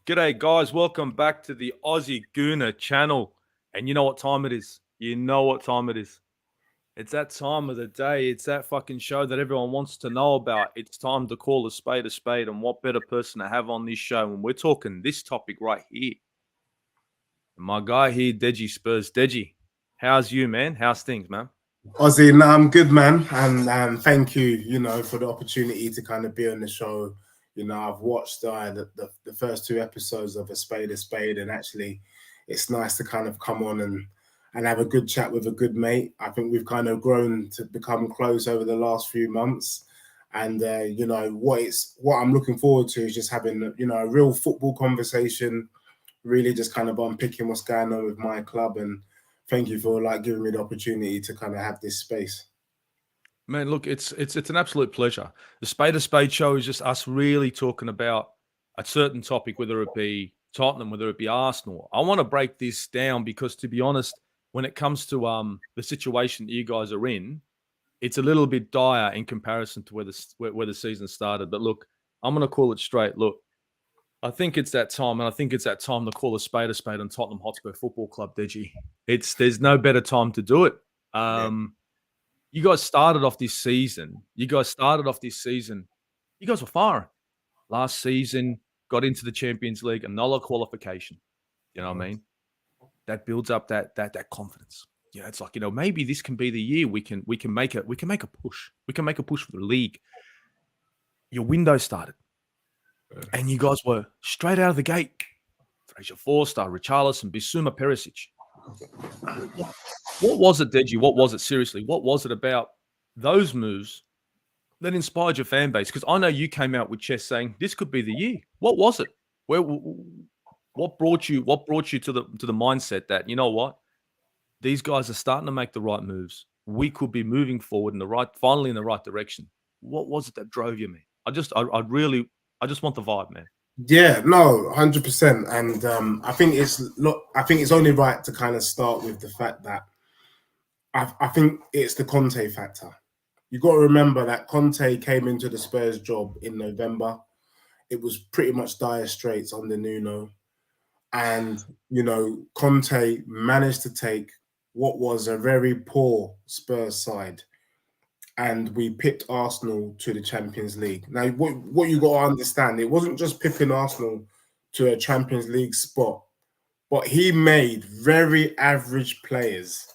G'day, guys. Welcome back to the Aussie Gooner channel. And you know what time it is? You know what time it is. It's that time of the day. It's that fucking show that everyone wants to know about. It's time to call a spade a spade. And what better person to have on this show when we're talking this topic right here? And my guy here, Deji Spurs. Deji, how's you, man? How's things, man? Ozzy, no, I'm good, man, and thank you, for the opportunity to kind of be on the show. I've watched the first two episodes of A Spade, and actually, it's nice to kind of come on and have a good chat with a good mate. I think we've kind of grown to become close over the last few months, and what I'm looking forward to is just having a real football conversation, really just kind of unpicking what's going on with my club. And thank you for giving me the opportunity to kind of have this space. Man, look, it's an absolute pleasure. The Spade of Spade show is just us really talking about a certain topic, whether it be Tottenham, whether it be Arsenal. I want to break this down because, to be honest, when it comes to the situation that you guys are in, it's a little bit dire in comparison to where the season started. But look, I'm going to call it straight. Look, I think it's that time, and I think it's that time to call a spade on Tottenham Hotspur Football Club, Deji. There's no better time to do it. You guys started off this season. You guys were firing. Last season, got into the Champions League, another qualification. You know what I mean? That builds up that confidence. Yeah, it's like, maybe this can be the year we can make a push. We can make a push for the league. Your window started. And you guys were straight out of the gate. Fraser Forster, Richarlison, Bissouma, Perisic. What was it, Deji? What was it? Seriously, what was it about those moves that inspired your fan base? Because I know you came out with chess saying this could be the year. What was it? What brought you to the mindset that, you know what, these guys are starting to make the right moves. We could be moving forward finally in the right direction. What was it that drove you, man? I just want the vibe, man. Yeah, no, 100%. And I think it's only right to kind of start with the fact that I think it's the Conte factor. You got to remember that Conte came into the Spurs job in November. It was pretty much dire straits under Nuno. And, Conte managed to take what was a very poor Spurs side, and we picked Arsenal to the Champions League. Now, what you got to understand, it wasn't just picking Arsenal to a Champions League spot, but he made very average players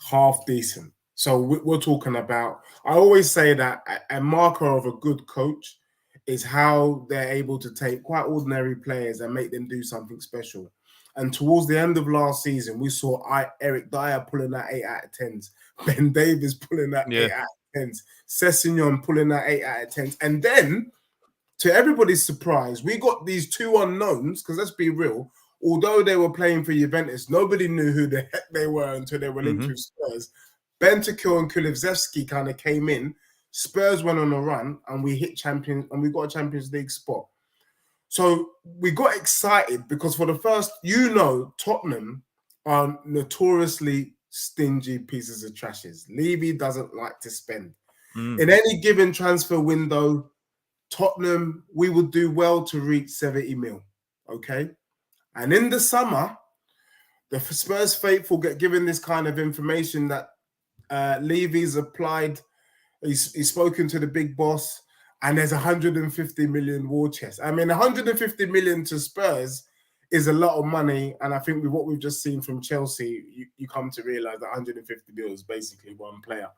half decent. So we're talking about, I always say that a marker of a good coach is how they're able to take quite ordinary players and make them do something special. And towards the end of last season, we saw Eric Dyer pulling that 8 out of 10s, Ben Davies pulling that 8 out of 10s, Sessegnon pulling that 8 out of 10s. And then, to everybody's surprise, we got these two unknowns, because let's be real, although they were playing for Juventus, nobody knew who the heck they were until they were linked with Spurs. Bentancur and Kulusevski kind of came in. Spurs went on a run, and we got a Champions League spot. So we got excited because for the first, Tottenham are notoriously stingy pieces of trashes. Levy doesn't like to spend. In any given transfer window, Tottenham, we would do well to reach 70 mil, okay? And in the summer, the Spurs faithful get given this kind of information that Levy's applied, he's spoken to the big boss, and there's 150 million war chest. I mean, 150 million to Spurs is a lot of money, and I think with what we've just seen from Chelsea, you come to realise that 150 million is basically one player.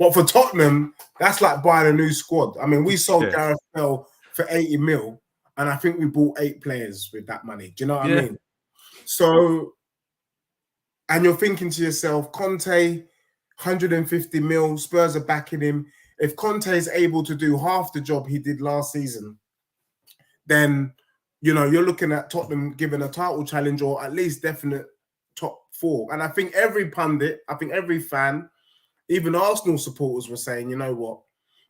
But for Tottenham, that's like buying a new squad. I mean, we sold Gareth Bale for 80 mil, and I think we bought 8 players with that money. Do you know what I mean? So, and you're thinking to yourself, Conte, 150 mil, Spurs are backing him. If Conte is able to do half the job he did last season, then, you're looking at Tottenham giving a title challenge or at least definite top 4. And I think every pundit, every fan, even Arsenal supporters were saying, you know what,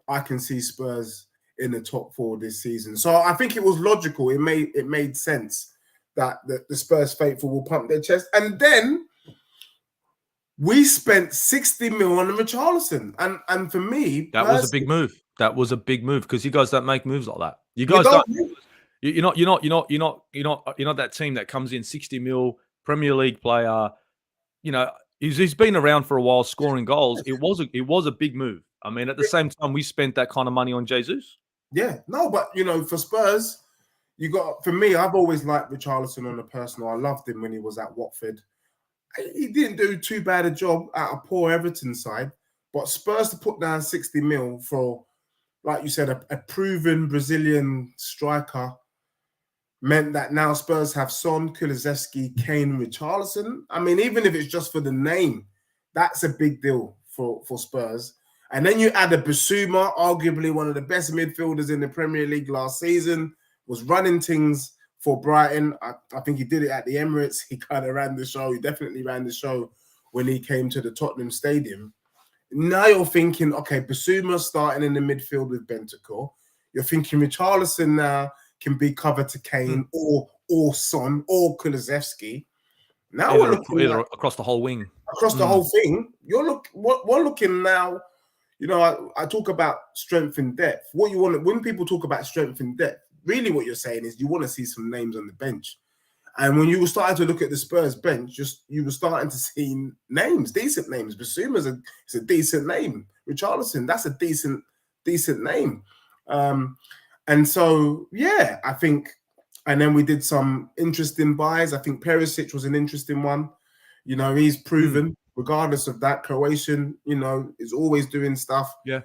I can see Spurs in the top 4 this season. So I think it was logical. It made sense that the Spurs faithful will pump their chest. And then we spent 60 mil on Richarlison. And for me, that was a big move. That was a big move because you guys don't make moves like that. You guys don't. You're not that team that comes in 60 mil Premier League player. You know, he's been around for a while, scoring goals. It was a big move. I mean, at the same time, we spent that kind of money on Jesus. Yeah, no, but for Spurs, for me, I've always liked Richarlison on a personal. I loved him when he was at Watford. He didn't do too bad a job at a poor Everton side, but Spurs to put down 60 mil for, like you said, a proven Brazilian striker meant that now Spurs have Son, Kulusevski, Kane, Richarlison. I mean, even if it's just for the name, that's a big deal for Spurs. And then you add a Basuma, arguably one of the best midfielders in the Premier League last season, was running things for Brighton. I think he did it at the Emirates. He kind of ran the show. He definitely ran the show when he came to the Tottenham Stadium. Now you're thinking, okay, Basuma starting in the midfield with Bentancur. You're thinking Richarlison now can be covered to Kane or Son or Kulusevski. Now we're looking across the whole wing. Across the whole thing. We're looking now. I talk about strength and depth. What you want when people talk about strength and depth, really what you're saying is you want to see some names on the bench. And when you were starting to look at the Spurs bench, you were starting to see names, decent names. Basuma's a decent name. Richarlison, that's a decent name. And so, yeah, I think, and then we did some interesting buys. I think Perisic was an interesting one. He's proven, regardless of that, Croatian, is always doing stuff. Yeah.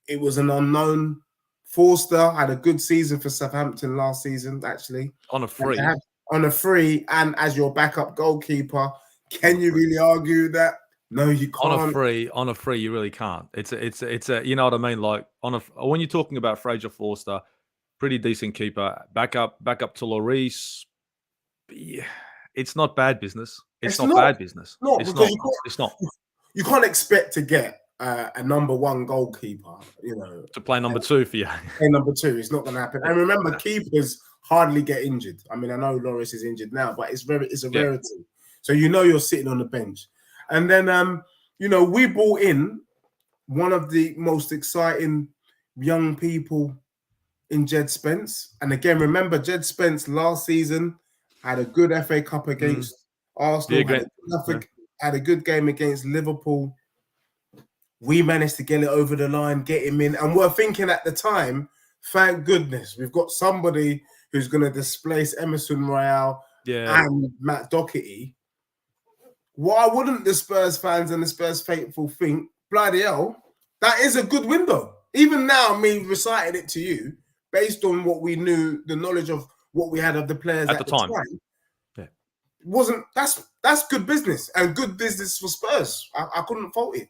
It was an unknown. Forster had a good season for Southampton last season, actually. On a free. And as your backup goalkeeper, can you really argue that? No, you can't. On a free, you really can't. It's a you know what I mean? Like when you're talking about Fraser Forster, pretty decent keeper. Back up to Lloris. Yeah, it's not bad business. It's not bad business. No, it's not. You can't expect to get a number one goalkeeper, to play number two for you. Play number two, it's not going to happen. And remember, keepers hardly get injured. I mean, I know Lloris is injured now, but it's a rarity. So you're sitting on the bench. And then, we brought in one of the most exciting young people in Jed Spence. And again, remember, Jed Spence last season had a good FA Cup against Arsenal, had a good game against Liverpool. We managed to get it over the line, get him in. And we're thinking at the time, thank goodness, we've got somebody who's going to displace Emerson Royale and Matt Doherty. Why wouldn't the Spurs fans and the Spurs faithful think, bloody hell, that is a good window? Even now, me reciting it to you, based on what we knew, the knowledge of what we had of the players at the time. That's good business, and good business for Spurs. I couldn't fault it.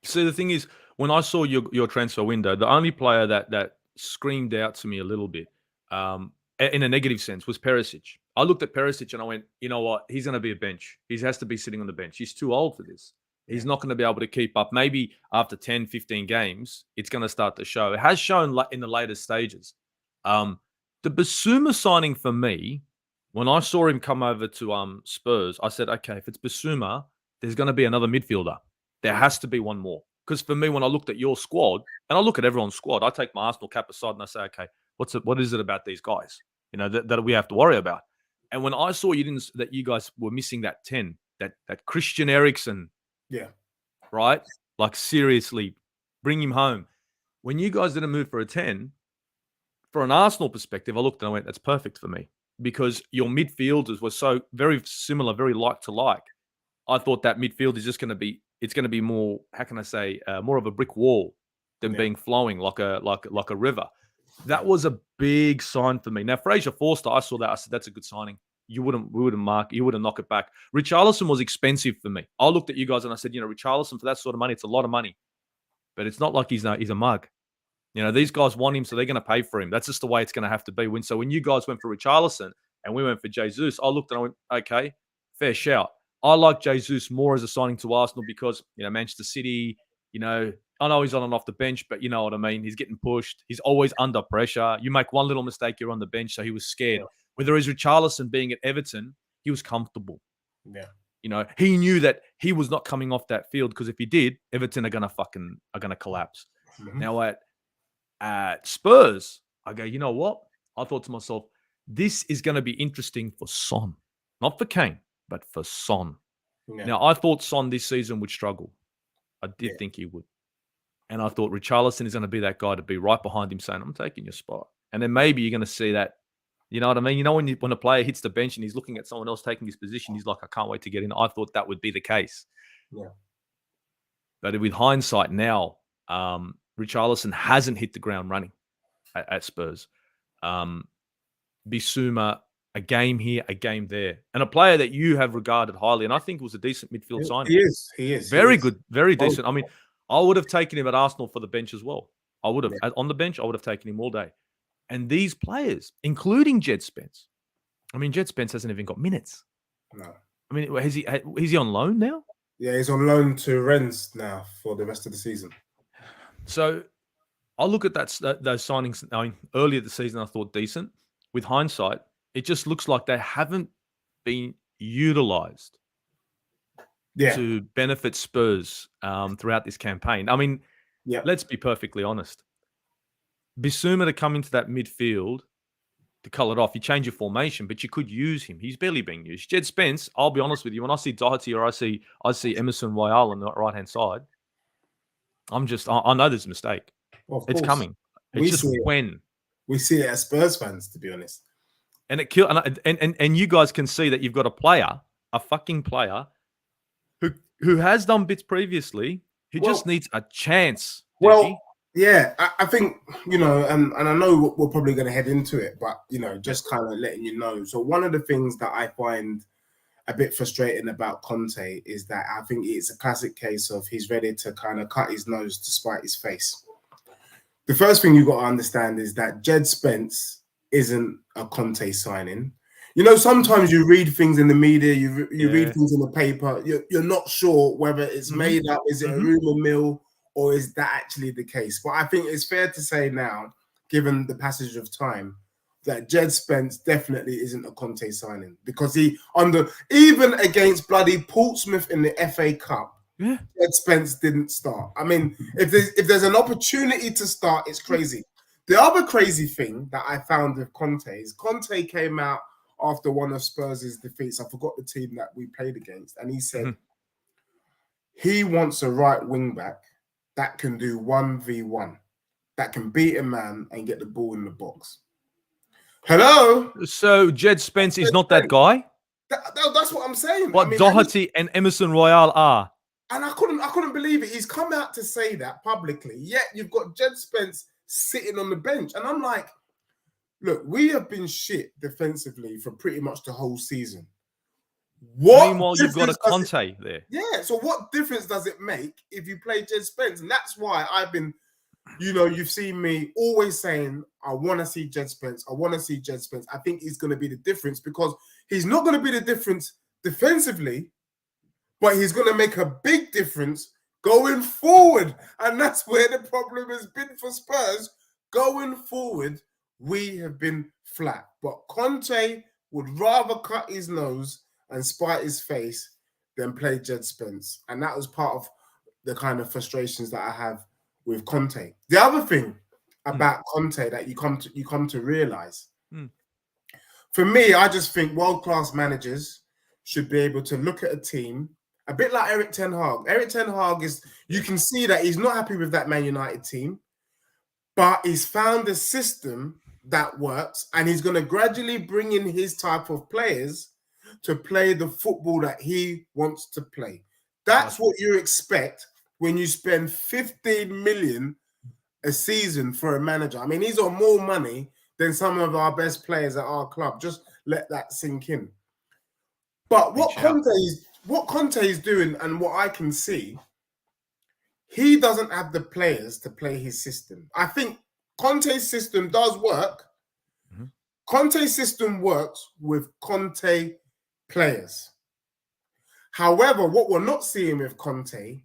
See, the thing is, when I saw your transfer window, the only player that screamed out to me a little bit, in a negative sense, was Perisic. I looked at Perisic and I went, you know what? He's going to be a bench. He has to be sitting on the bench. He's too old for this. He's not going to be able to keep up. Maybe after 10, 15 games, it's going to start to show. It has shown in the later stages. The Basuma signing for me, when I saw him come over to Spurs, I said, okay, if it's Basuma, there's going to be another midfielder. There has to be one more. Because for me, when I looked at your squad, and I look at everyone's squad, I take my Arsenal cap aside and I say, okay, what is it about these guys, that we have to worry about? And when I saw that you guys were missing that 10, that Christian Eriksen, right? Like seriously, bring him home. When you guys didn't move for a 10, for an Arsenal perspective, I looked and I went, that's perfect for me, because your midfielders were so very similar, very like to like. I thought that midfield is just going to be more, how can I say, more of a brick wall than being flowing like a river. That was a big sign for me. Now, Fraser Forster, I saw that. I said, that's a good signing. We wouldn't knock it back. Richarlison was expensive for me. I looked at you guys and I said, Richarlison for that sort of money, it's a lot of money. But it's not like he's a mug. These guys want him, so they're going to pay for him. That's just the way it's going to have to be. So when you guys went for Richarlison and we went for Jesus, I looked and I went, okay, fair shout. I like Jesus more as a signing to Arsenal because, Manchester City, I know he's on and off the bench, but you know what I mean? He's getting pushed. He's always under pressure. You make one little mistake, you're on the bench, so he was scared. Whether it's Richarlison being at Everton, he was comfortable. Yeah. He knew that he was not coming off that field because if he did, Everton are gonna collapse. Mm-hmm. Now at Spurs, I go, you know what? I thought to myself, this is going to be interesting for Son, not for Kane, but for Son. Yeah. Now, I thought Son this season would struggle. I did think he would. And I thought Richarlison is going to be that guy to be right behind him saying, I'm taking your spot. And then maybe you're going to see that. You know what I mean? You know, when a player hits the bench and he's looking at someone else taking his position, he's like, I can't wait to get in. I thought that would be the case. Yeah. But with hindsight now, Richarlison hasn't hit the ground running at Spurs. Bissouma, a game here, a game there. And a player that you have regarded highly, and I think was a decent midfield signing. He is. Very good, very decent. I mean, I would have taken him at Arsenal for the bench as well. I would have. Yeah. On the bench, I would have taken him all day. And these players, including Jed Spence, I mean, Jed Spence hasn't even got minutes. No. I mean, is he on loan now? Yeah, he's on loan to Rennes now for the rest of the season. So I look at those signings. I mean, earlier this season, I thought decent. With hindsight, it just looks like they haven't been utilised to benefit Spurs throughout this campaign. I mean, let's be perfectly honest. Bissouma to come into that midfield to cull it off, you change your formation, but you could use him. He's barely being used. Jed Spence, I'll be honest with you, when I see Doherty or I see Emerson Royale on the right-hand side, I know there's a mistake. Well, it's coming. It's just when. We see it as Spurs fans, to be honest. And it and you guys can see that you've got a fucking player who has done bits previously, who just needs a chance. Well, yeah, I think, and I know we're probably going to head into it, but, just kind of letting you know. So one of the things that I find a bit frustrating about Conte is that I think it's a classic case of he's ready to kind of cut his nose to spite his face. The first thing you've got to understand is that Jed Spence isn't a Conte signing. Sometimes you read things in the media, you read things in the paper, you're not sure whether it's made up, is it a rumor mill, or is that actually the case? But I think it's fair to say now, given the passage of time, that Jed Spence definitely isn't a Conte signing, because even against bloody Portsmouth in the FA Cup, Jed Spence didn't start. I mean, if there's an opportunity to start, it's crazy. The other crazy thing that I found with Conte is Conte came out after one of Spurs' defeats. I forgot the team that we played against, and he said he wants a right wing back that can do 1v1, that can beat a man and get the ball in the box. Hello? So Jed Spence is not that guy? That's what I'm saying. What Doherty and Emerson Royale are. And I couldn't believe it. He's come out to say that publicly, yet you've got Jed Spence sitting on the bench. And I'm like, look, we have been shit defensively for pretty much the whole season. Meanwhile, you've got a Conte there. Yeah, so what difference does it make if you play Jed Spence? And that's why I've been, you've seen me always saying, I want to see Jed Spence. I want to see Jed Spence. I think he's going to be the difference, because he's not going to be the difference defensively, but he's going to make a big difference going forward. And that's where the problem has been for Spurs. Going forward, we have been flat. But Conte would rather cut his nose and spite his face than play Jed Spence. And that was part of the kind of frustrations that I have with Conte. The other thing about Conte that you come to realize, for me, I just think world-class managers should be able to look at a team a bit like Erik ten Hag. Erik ten Hag you can see that he's not happy with that Man United team, but he's found a system that works, and he's going to gradually bring in his type of players to play the football that he wants to play. That's what you expect when you spend 15 million a season for a manager. I mean, he's on more money than some of our best players at our club. Just let that sink in. But what Conte is doing, and what I can see, he doesn't have the players to play his system. I think Conte's system does work. Conte's system works with Conte players. However, what we're not seeing with Conte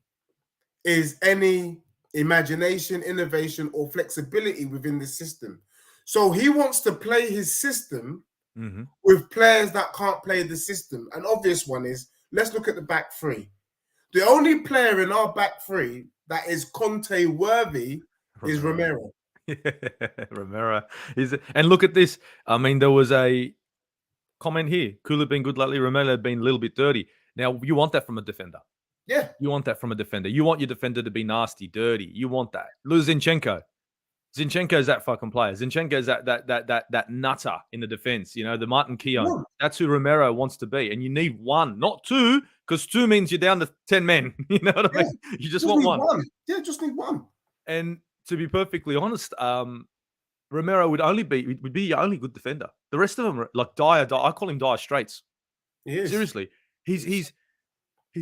is any imagination, innovation, or flexibility within the system. So he wants to play his system with players that can't play the system. An obvious one is, let's look at the back three. The only player in our back three that is Conte worthy is Romero. Romero and look at this. I mean, there was a comment here. Could have been good lately. Romero had been a little bit dirty. Now you want that from a defender. Yeah. You want that from a defender. You want your defender to be nasty, dirty. You want that. Zinchenko. Zinchenko's that fucking player. Zinchenko's that nutter in the defense. You know, the Martin Keown. Yeah. That's who Romero wants to be. And you need one, not two, because two means you're down to 10 men. You know what I mean? You just want need one. Yeah, just need one. And to be perfectly honest, Romero would be your only good defender. The rest of them are like Dyer. I call him Dire Straits. He is. Seriously, he's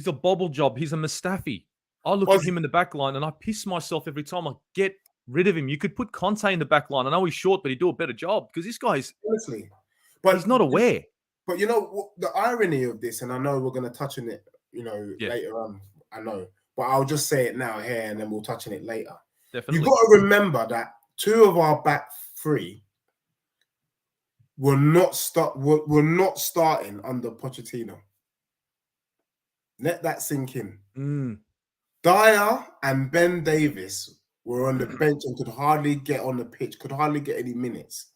a bobble job. He's a Mustafi. I look at him in the back line and I piss myself every time. I get rid of him. You could put Conte in the back line. I know he's short, but he'd do a better job because this guy's honestly, but he's not aware. But you know the irony of this, and I know we're going to touch on it, later on. I know, but I'll just say it now here, and then we'll touch on it later. Definitely, you got to remember that two of our back three were not starting under Pochettino. Let that sink in. Dyer and Ben Davis were on the bench and could hardly get on the pitch, could hardly get any minutes.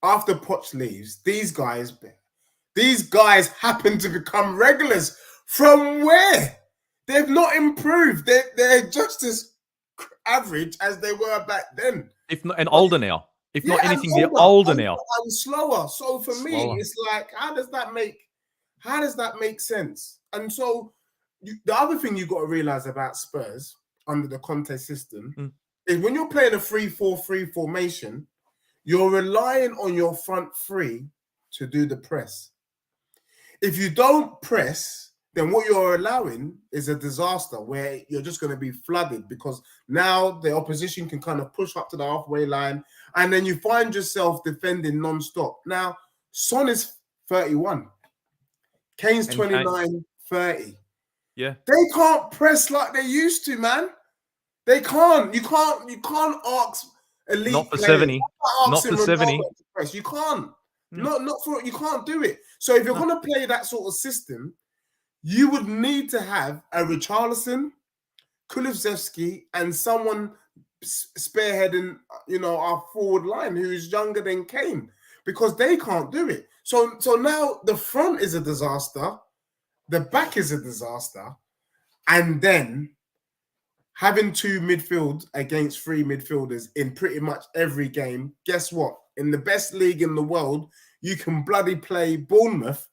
After Poch leaves, these guys happen to become regulars. From where? They've not improved. They're just as average as they were back then. If not, and older now. If not anything, they're older now. And slower. So for me, it's like, how does that make sense? And so the other thing you got to realize about Spurs under the Conte system is when you're playing a 3-4-3 formation, you're relying on your front three to do the press. If you don't press, then what you're allowing is a disaster where you're just going to be flooded because now the opposition can kind of push up to the halfway line and then you find yourself defending non-stop. Now, Son is 31. Kane's 29, 30. Yeah. They can't press like they used to, man. They can't. You can't ask elite not for players. 70. Not for 70. Press. You can't. Not for you can't do it. So if you're going to play that sort of system, you would need to have a Richarlison, Kulusevski, and someone spearheading, our forward line who's younger than Kane, because they can't do it. So now the front is a disaster, the back is a disaster, and then having two midfield against three midfielders in pretty much every game. Guess what? In the best league in the world, you can bloody play Bournemouth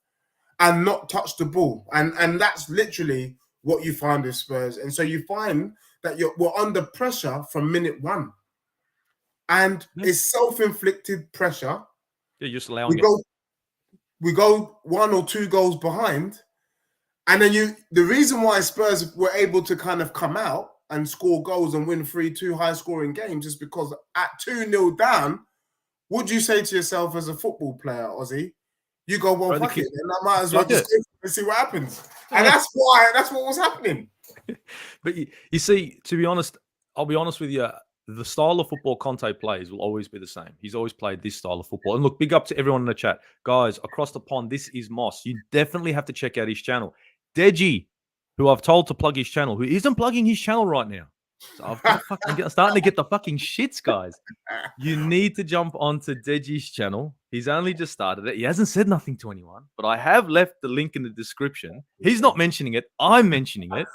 and not touch the ball. And that's literally what you find with Spurs. And so you find that we're under pressure from minute one. And it's self-inflicted pressure. You're just allowing we go 1 or 2 goals behind. And then the reason why Spurs were able to kind of come out and score goals and win 3-2 high-scoring games is because at 2-0 down, would you say to yourself as a football player, Ozzy, you go, well, fuck it, then I might as well just go and see what happens. And that's what was happening. But you see, to be honest, I'll be honest with you, the style of football Conte plays will always be the same. He's always played this style of football. And look, big up to everyone in the chat. Guys, across the pond, this is Moss. You definitely have to check out his channel. Deji, who I've told to plug his channel, who isn't plugging his channel right now. So I'm starting to get the fucking shits, guys. You need to jump onto Deji's channel. He's only just started it. He hasn't said nothing to anyone, but I have left the link in the description. He's not mentioning it. I'm mentioning it.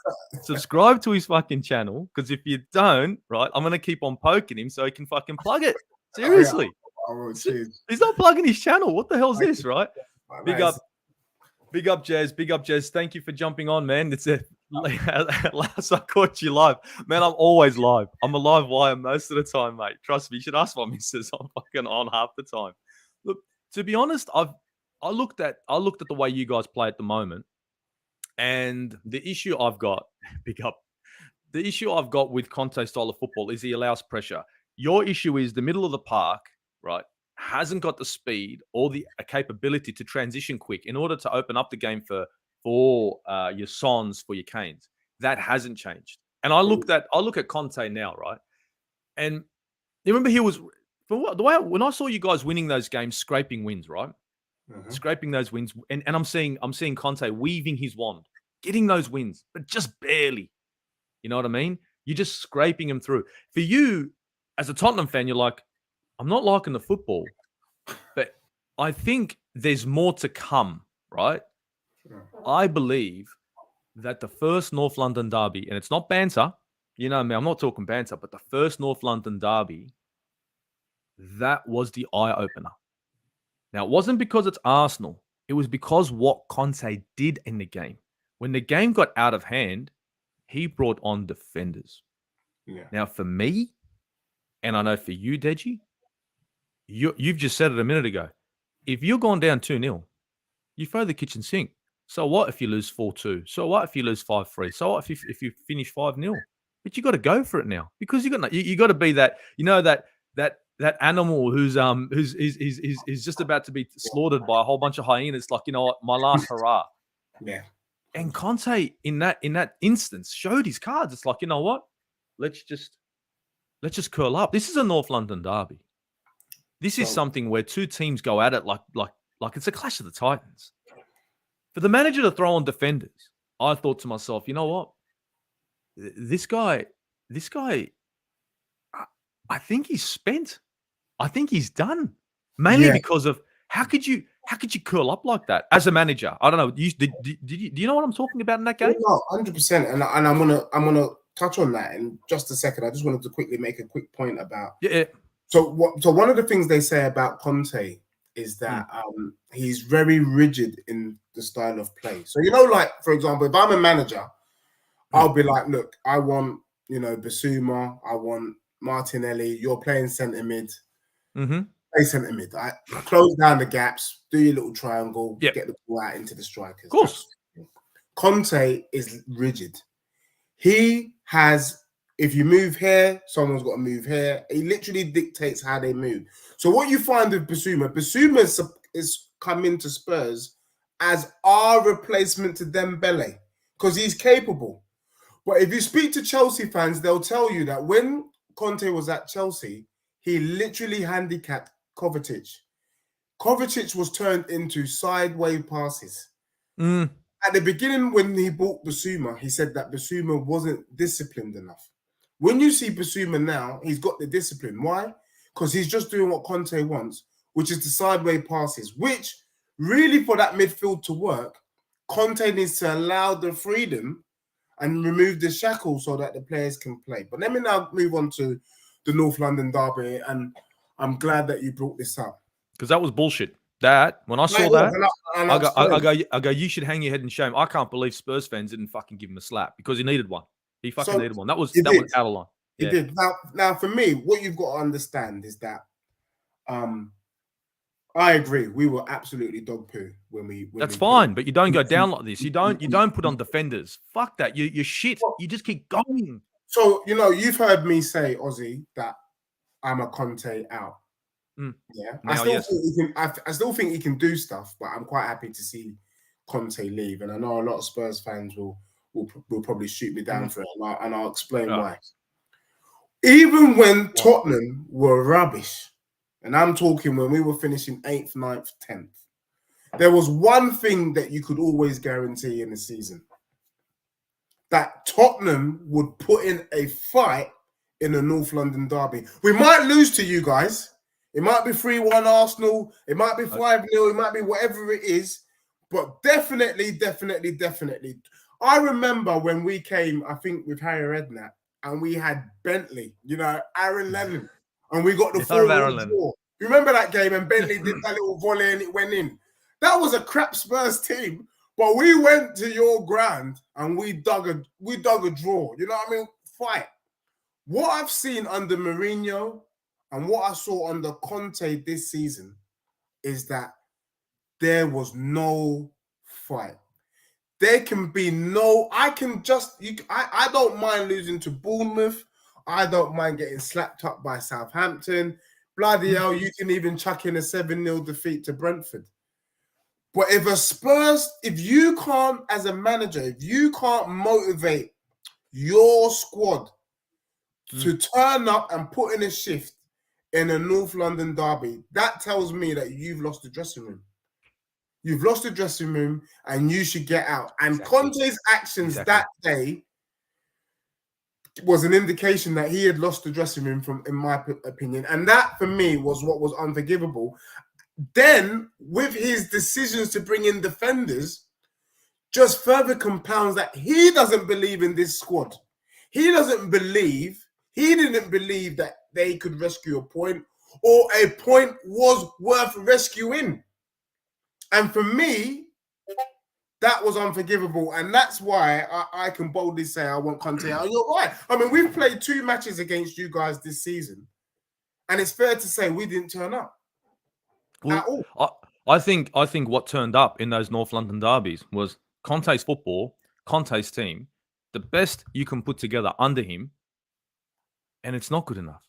Subscribe to his fucking channel, because if you don't, right, I'm going to keep on poking him so he can fucking plug it. Seriously. He's not plugging his channel. What the hell's this, right? Big up, Jazz. Big up, Jazz. Thank you for jumping on, man. It's at last I caught you live. Man, I'm always live. I'm a live wire most of the time, mate. Trust me. You should ask my missus. I'm fucking on half the time. Look, to be honest, I looked at the way you guys play at the moment, and the issue I've got, the issue I've got with Conte's style of football is he allows pressure. Your issue is the middle of the park, right? Hasn't got the speed or the capability to transition quick in order to open up the game for your Sons, for your Kanes. That hasn't changed. And I look at Conte now, right? And you remember he was when I saw you guys winning those games, scraping wins, right? Mm-hmm. Scraping those wins, and I'm seeing Conte weaving his wand, getting those wins, but just barely. You know what I mean? You're just scraping them through. For you, as a Tottenham fan, you're like, I'm not liking the football, but I think there's more to come, right? I believe that the first North London derby, and it's not banter, you know me, I'm not talking banter, but the first North London derby, that was the eye opener. Now, it wasn't because it's Arsenal. It was because what Conte did in the game. When the game got out of hand, he brought on defenders. Yeah. Now, for me, and I know for you, Deji, you've just said it a minute ago. If you're going down 2-0, you throw the kitchen sink. So what if you lose 4-2? So what if you lose 5-3? So what if you finish 5-0? But you got to go for it now because you got to be that, that animal who's just about to be slaughtered by a whole bunch of hyenas. Like, you know what, my last hurrah. Yeah. And Conte in that instance showed his cards. It's like, you know what? Let's just curl up. This is a North London derby. This is something where two teams go at it like it's a clash of the Titans. For the manager to throw on defenders, I thought to myself, you know what? This guy, I think he's spent. I think he's done. Mainly because of how could you curl up like that as a manager? I don't know. Do you know what I'm talking about in that game? No, 100%. And I'm gonna touch on that in just a second. I just wanted to quickly make a quick point about. Yeah. So one of the things they say about Conte is that he's very rigid in the style of play. So, like, for example, if I'm a manager, I'll be like, look, I want, Basuma, I want Martinelli, you're playing centre mid. Play centre mid. Close down the gaps, do your little triangle, get the ball out into the strikers. Of course. Conte is rigid. He has, if you move here, someone's got to move here. He literally dictates how they move. So what you find with Basuma is come into Spurs as our replacement to Dembele because he's capable. But if you speak to Chelsea fans, they'll tell you that when Conte was at Chelsea, he literally handicapped Kovacic. Kovacic was turned into sideways passes. At the beginning, when he bought Basuma, he said that Basuma wasn't disciplined enough. When you see Basuma now, he's got the discipline. Why? Because he's just doing what Conte wants, which is the sideways passes, which really for that midfield to work, Conte needs to allow the freedom and remove the shackles so that the players can play. But let me now move on to the North London derby, and I'm glad that you brought this up. Because that was bullshit. That, when I saw that, I go, you should hang your head in shame. I can't believe Spurs fans didn't fucking give him a slap because he needed one. He fucking needed one. That was out of line. He did. Now, for me, what you've got to understand is that I agree. We were absolutely dog poo when we. That's fine, but you don't go down like this. You don't put on defenders. Fuck that. You're shit. You just keep going. So you've heard me say, Ozzy, that I'm a Conte out. Yeah, I still think he can do stuff, but I'm quite happy to see Conte leave. And I know a lot of Spurs fans will probably shoot me down for it, and I'll explain why. Even when Tottenham were rubbish, and I'm talking when we were finishing 8th, 9th, 10th, there was one thing that you could always guarantee in the season. That Tottenham would put in a fight in the North London derby. We might lose to you guys. It might be 3-1 Arsenal. It might be 5-0. It might be whatever it is. But definitely. I remember when we came, I think, with Harry Redknapp, and we had Bentley, Aaron Lennon, and we got the 4-4. You remember that game? And Bentley did that little volley and it went in. That was a crap Spurs team, but we went to your ground and we dug a draw. You know what I mean? Fight. What I've seen under Mourinho and what I saw under Conte this season is that there was no fight. There can be no. I don't mind losing to Bournemouth. I don't mind getting slapped up by Southampton. Bloody hell, you can even chuck in a 7-0 defeat to Brentford. But if you can't, as a manager, if you can't motivate your squad to turn up and put in a shift in a North London derby, that tells me that you've lost the dressing room. You've lost the dressing room and you should get out. And Conte's actions that day, was an indication that he had lost the dressing room, in my opinion. And that, for me, was what was unforgivable. Then, with his decisions to bring in defenders, just further compounds that he doesn't believe in this squad. He didn't believe that they could rescue a point, or a point was worth rescuing. And for me, that was unforgivable. And that's why I can boldly say I want Conte out. You're right. I mean, we've played 2 matches against you guys this season, and it's fair to say we didn't turn up at all. I think what turned up in those North London derbies was Conte's football, Conte's team, the best you can put together under him, and it's not good enough.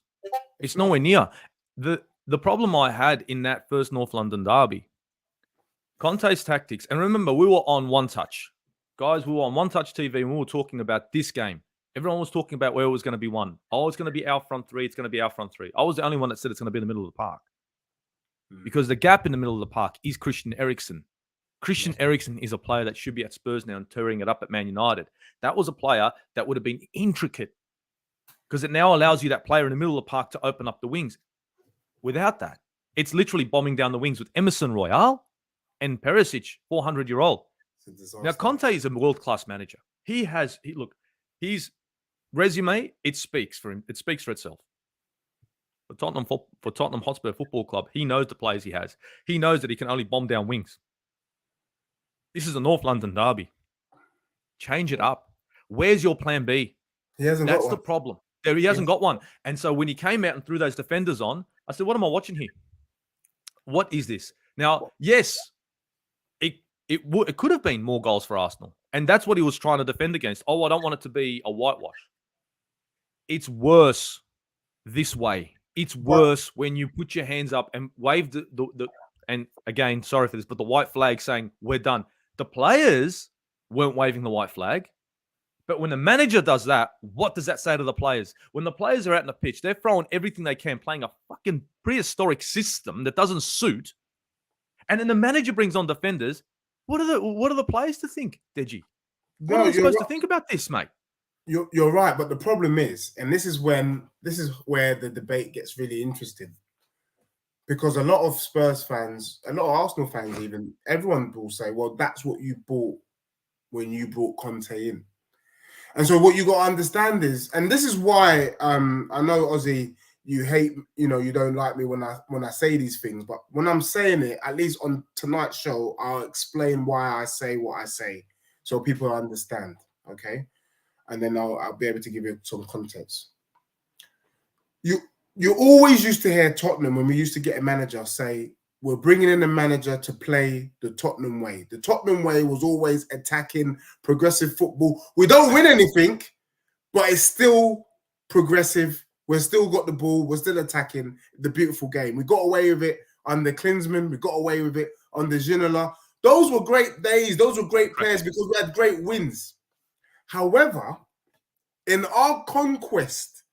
It's nowhere near. The problem I had in that first North London derby, Conte's tactics, and remember, we were on One Touch. Guys, we were on One Touch TV and we were talking about this game. Everyone was talking about where it was going to be won. Oh, it's going to be our front three. It's going to be our front three. I was the only one that said it's going to be in the middle of the park. Because the gap in the middle of the park is Christian Eriksen. Christian Eriksen is a player that should be at Spurs now and tearing it up at Man United. That was a player that would have been intricate, because it now allows you that player in the middle of the park to open up the wings. Without that, it's literally bombing down the wings with Emerson Royale and Perisic, 400-year-old. Now, Conte is a world-class manager. His resume, it speaks for him. It speaks for itself. For Tottenham Hotspur Football Club, he knows the players he has. He knows that he can only bomb down wings. This is a North London derby. Change it up. Where's your plan B? That's the problem. He hasn't got one. And so when he came out and threw those defenders on, I said, what am I watching here? What is this? Now, yes, it could have been more goals for Arsenal. And that's what he was trying to defend against. Oh, I don't want it to be a whitewash. It's worse this way. It's worse when you put your hands up and wave the and again, sorry for this, but the white flag saying we're done. The players weren't waving the white flag. But when the manager does that, what does that say to the players? When the players are out in the pitch, they're throwing everything they can, playing a fucking prehistoric system that doesn't suit. And then the manager brings on defenders. What are the players to think, Deji? What are they supposed to think about this, mate? You're right, but the problem is, and this is where the debate gets really interesting, because a lot of Spurs fans, a lot of Arsenal fans, even everyone will say, "Well, that's what you bought when you brought Conte in." And so, what you got to understand is, and this is why I know, Ozzy, you hate, you don't like me when I say these things, but when I'm saying it, at least on tonight's show, I'll explain why I say what I say, so people understand. Okay. And then I'll be able to give you some context. You always used to hear Tottenham, when we used to get a manager, say, we're bringing in a manager to play the Tottenham way. The Tottenham way was always attacking, progressive football. We don't win anything, but it's still progressive. We've still got the ball. We're still attacking. The beautiful game. We got away with it under Klinsmann. We got away with it under Ginola. Those were great days. Those were great players because we had great wins. However, in our conquest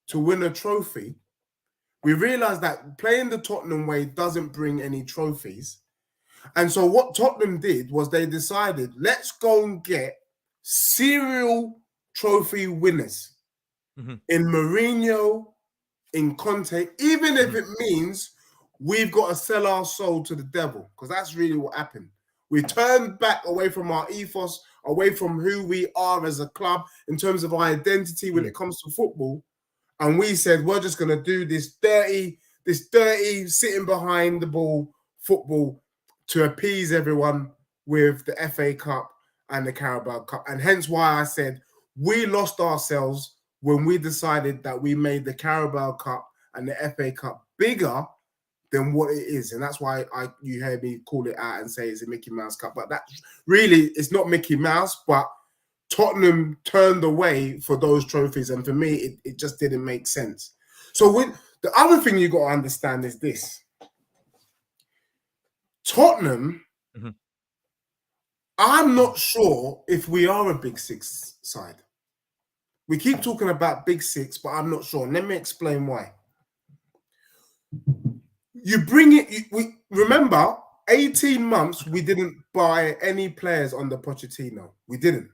to win a trophy, we realized that playing the Tottenham way doesn't bring any trophies. And so what Tottenham did was they decided, let's go and get serial trophy winners in Mourinho, in Conte, even if it means we've got to sell our soul to the devil, because that's really what happened. We turned back away from our ethos, away from who we are as a club in terms of our identity when it comes to football. And we said, we're just going to do this dirty sitting behind the ball football to appease everyone with the FA Cup and the Carabao Cup. And hence why I said we lost ourselves when we decided that we made the Carabao Cup and the FA Cup bigger than what it is. And that's why you heard me call it out and say it's a Mickey Mouse Cup. But that really, it's not Mickey Mouse, but Tottenham turned away for those trophies. And for me, it just didn't make sense. So the other thing you got to understand is this. Tottenham, I'm not sure if we are a Big Six side. We keep talking about Big Six, but I'm not sure. Let me explain why. You bring it, we remember 18 months we didn't buy any players under Pochettino. We didn't.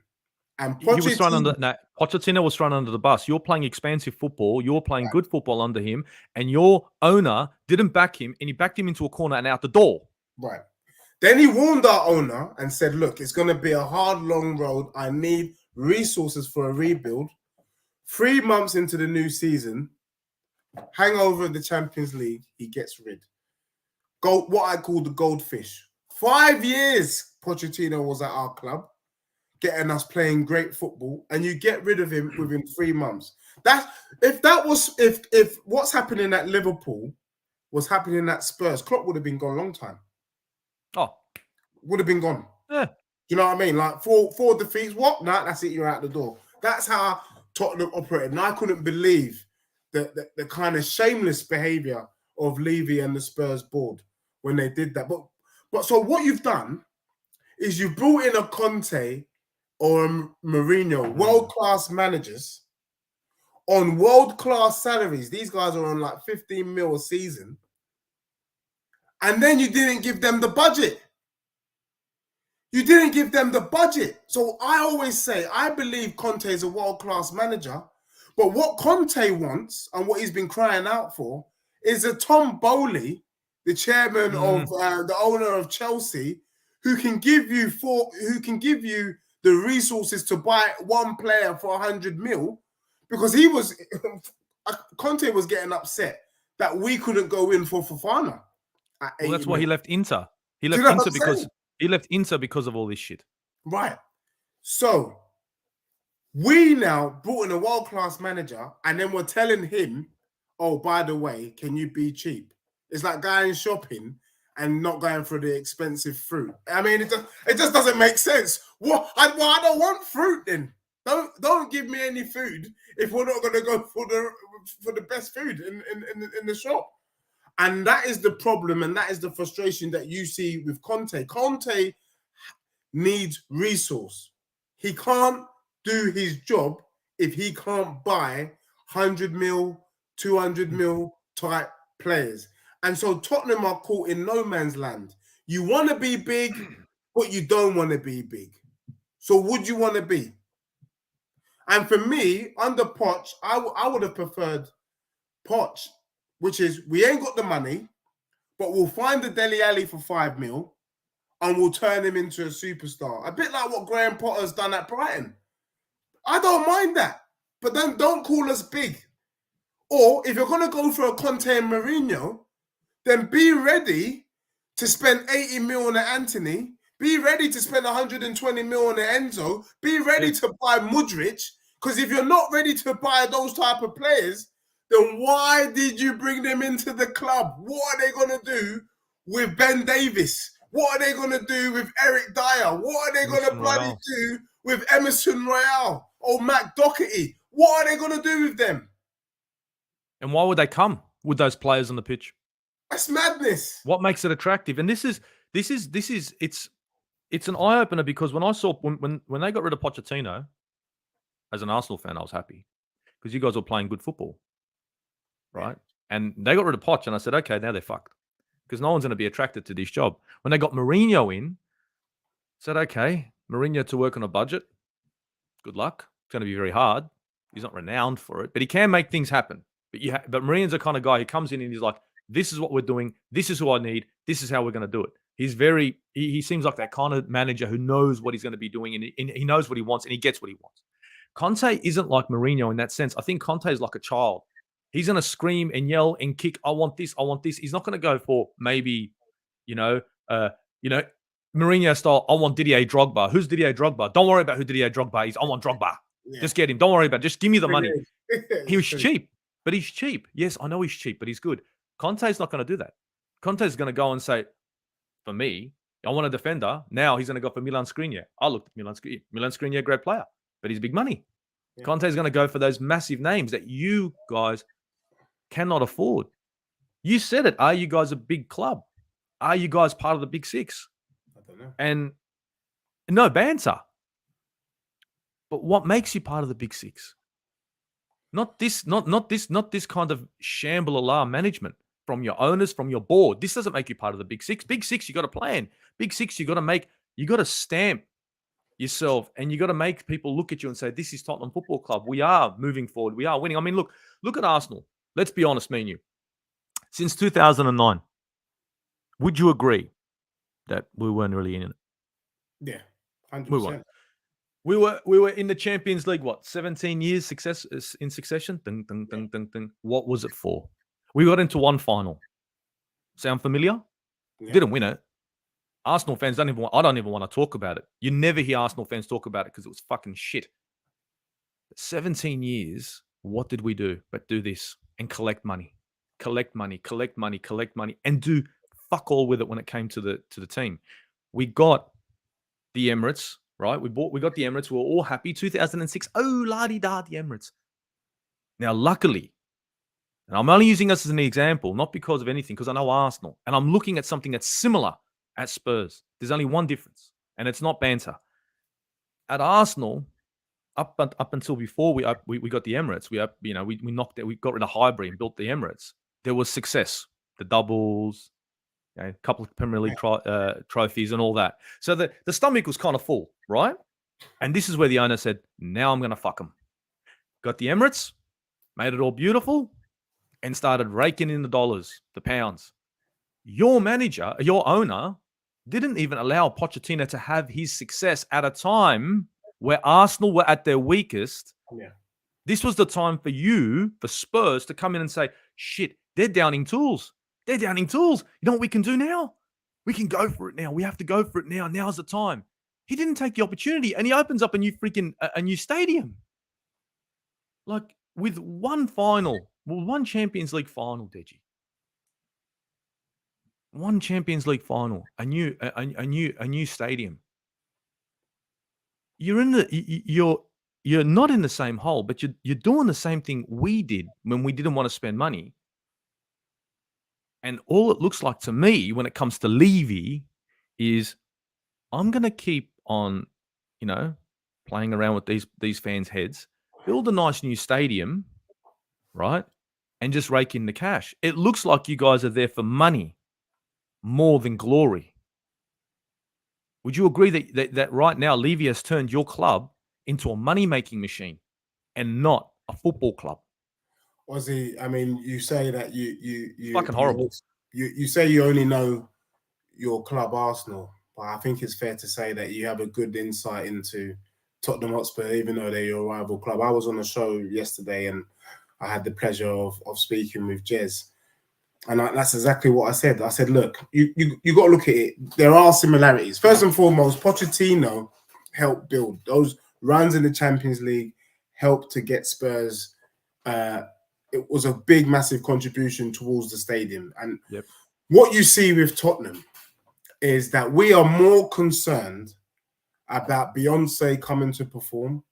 And He was thrown under. Pochettino, No, Pochettino was thrown under the bus. You're playing expansive football. You're playing good football under him, and your owner didn't back him, and he backed him into a corner and out the door. right. Then he warned our owner and said, look, it's going to be a hard, long road. I need resources for a rebuild. 3 months into the new season, hangover in the Champions League, he gets rid. What I call the goldfish. 5 years Pochettino was at our club, getting us playing great football, and you get rid of him within 3 months. If what's happening at Liverpool was happening at Spurs, Klopp would have been gone a long time. Oh, would have been gone. Yeah. Do you know what I mean? Like four defeats, what? Nah, that's it, you're out the door. That's how Tottenham operated. And I couldn't believe the kind of shameless behavior of Levy and the Spurs board when they did that. But so what you've done is you've brought in a Conte or a Mourinho, world-class managers on world-class salaries. These guys are on like 15 mil a season. And then you didn't give them the budget. You didn't give them the budget. So I always say, I believe Conte is a world-class manager. But what Conte wants and what he's been crying out for is a Tom Bowley, the chairman of the owner of Chelsea, who can give you the resources to buy one player for 100 mil, because Conte was getting upset that we couldn't go in for Fofana. Well, that's why he left Inter. He left Inter because of all this shit. Right. So we now brought in a world-class manager, and then we're telling him, oh, by the way, can you be cheap? It's like going shopping and not going for the expensive fruit. I mean, it just doesn't make sense. I don't want fruit then. Don't give me any food if we're not going to go for the best food in the shop. And that is the problem, and that is the frustration that you see with Conte. Conte needs resource. He can't do his job if he can't buy 100 mil, 200 mil type players. And so Tottenham are caught in no man's land. You want to be big, but you don't want to be big. So would you want to be? And for me, under Poch, I would have preferred Poch, which is we ain't got the money, but we'll find the Dele Alli for 5 mil and we'll turn him into a superstar. A bit like what Graham Potter's done at Brighton. I don't mind that, but then don't call us big. Or if you're going to go for a Conte and Mourinho, then be ready to spend 80 mil on an Anthony. Be ready to spend 120 mil on an Enzo. Be ready to buy Mudryk. Because if you're not ready to buy those type of players, then why did you bring them into the club? What are they going to do with Ben Davis? What are they going to do with Eric Dyer? What are they going to bloody do with Emerson Royale or Matt Doherty? What are they going to do with them? And why would they come with those players on the pitch? That's madness. What makes it attractive? And it's an eye opener, because when I saw when they got rid of Pochettino, as an Arsenal fan, I was happy because you guys were playing good football, right? And they got rid of Poch, and I said, okay, now they're fucked because no one's going to be attracted to this job. When they got Mourinho in, I said, okay, Mourinho to work on a budget. Good luck. It's going to be very hard. He's not renowned for it, but he can make things happen. But Mourinho's the kind of guy who comes in and he's like, this is what we're doing. This is who I need. This is how we're going to do it. He seems like that kind of manager who knows what he's going to be doing, and he knows what he wants, and he gets what he wants. Conte isn't like Mourinho in that sense. I think Conte is like a child. He's going to scream and yell and kick, I want this, I want this. He's not going to go for maybe, Mourinho style, I want Didier Drogba. Who's Didier Drogba? Don't worry about who Didier Drogba is. I want Drogba. Yeah. Just get him. Don't worry about it. Just give me the money. He was cheap, but he's cheap. Yes, I know he's cheap, but he's good. Conte's not going to do that. Conte's going to go and say, for me, I want a defender. Now he's going to go for Milan Skriniar. I looked at Milan Skriniar. Milan Skriniar, great player, but he's big money. Yeah. Conte's going to go for those massive names that you guys cannot afford. You said it. Are you guys a big club? Are you guys part of the Big Six? I don't know. And no banter. But what makes you part of the Big Six? Not this kind of shamble-alarm management from your owners, from your board. This doesn't make you part of the Big Six. Big Six, you got a plan. Big Six, you got to stamp yourself, and you got to make people look at you and say, this is Tottenham Football Club. We are moving forward. We are winning. I mean, look at Arsenal. Let's be honest, me and you. Since 2009, would you agree that we weren't really in it? Yeah, 100%. We weren't. We were in the Champions League, 17 years in succession? Ding, ding, ding, ding, ding. What was it for? We got into one final. Sound familiar? Yeah. Didn't win it. Arsenal fans I don't even want to talk about it. You never hear Arsenal fans talk about it because it was fucking shit. 17 years, what did we do but do this and collect money, and do fuck all with it when it came to the team. We got the Emirates, right? We got the Emirates. We were all happy. 2006, oh, la-di-da, the Emirates. Now, luckily, and I'm only using us as an example, not because of anything, because I know Arsenal, and I'm looking at something that's similar at Spurs. There's only one difference, and it's not banter. At Arsenal, up until before we got the Emirates, we got rid of Highbury and built the Emirates. There was success, the doubles, a couple of Premier League trophies and all that. So the stomach was kind of full, right? And this is where the owner said, now I'm going to fuck them. Got the Emirates, made it all beautiful, and started raking in the dollars, the pounds. Your manager, your owner, didn't even allow Pochettino to have his success at a time where Arsenal were at their weakest. Yeah. This was the time for Spurs to come in and say, shit, they're downing tools. They're downing tools. You know what we can do now? We can go for it now. We have to go for it now. Now's the time. He didn't take the opportunity, and he opens up a new stadium. Like with one Champions League final, Deji. One Champions League final, a new stadium. You're not in the same hole, but you're doing the same thing we did when we didn't want to spend money. And all it looks like to me when it comes to Levy is I'm going to keep on, playing around with these fans' heads, build a nice new stadium, right? And just rake in the cash. It looks like you guys are there for money more than glory. Would you agree that right now Levy has turned your club into a money-making machine and not a football club? Ozzy, I mean, you say that you fucking horrible. You say you only know your club, Arsenal, but I think it's fair to say that you have a good insight into Tottenham Hotspur, even though they're your rival club. I was on a show yesterday and I had the pleasure of speaking with Jez. And that's exactly what I said. I said, look, you got to look at it. There are similarities. First and foremost, Pochettino helped build those runs in the Champions League, helped to get Spurs. It was a big, massive contribution towards the stadium. And what you see with Tottenham is that we are more concerned about Beyonce coming to perform,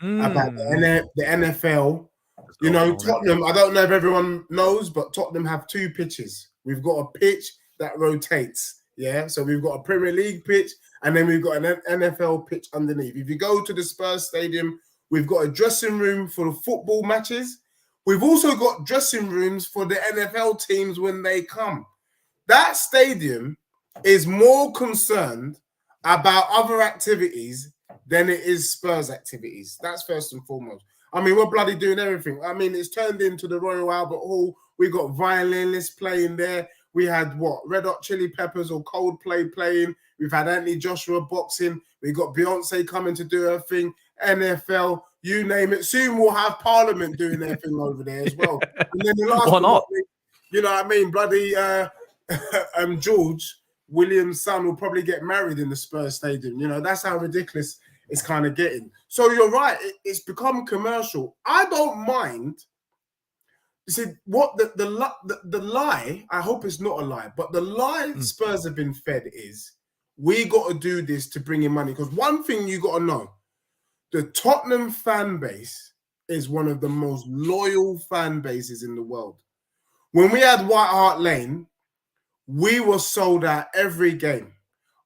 about the NFL. Tottenham, I don't know if everyone knows, but Tottenham have two pitches. We've got a pitch that rotates. Yeah. So we've got a Premier League pitch and then we've got an NFL pitch underneath. If you go to the Spurs stadium, we've got a dressing room for the football matches. We've also got dressing rooms for the NFL teams when they come. That stadium is more concerned about other activities than it is Spurs activities. That's first and foremost. I mean, we're bloody doing everything. I mean, it's turned into the Royal Albert Hall. We got violinists playing there. We had Red Hot Chili Peppers or Coldplay playing. We've had Anthony Joshua boxing. We got Beyonce coming to do her thing. NFL, you name it. Soon we'll have Parliament doing their thing over there as well. And then the last Why not? You know what I mean? Bloody George Williams' son will probably get married in the Spurs stadium. That's how ridiculous it's kind of getting. So you're right. It's become commercial. I don't mind. You see, what the lie, I hope it's not a lie, but the lie Spurs have been fed is we got to do this to bring in money. Because one thing you got to know, the Tottenham fan base is one of the most loyal fan bases in the world. When we had White Hart Lane, we were sold out every game.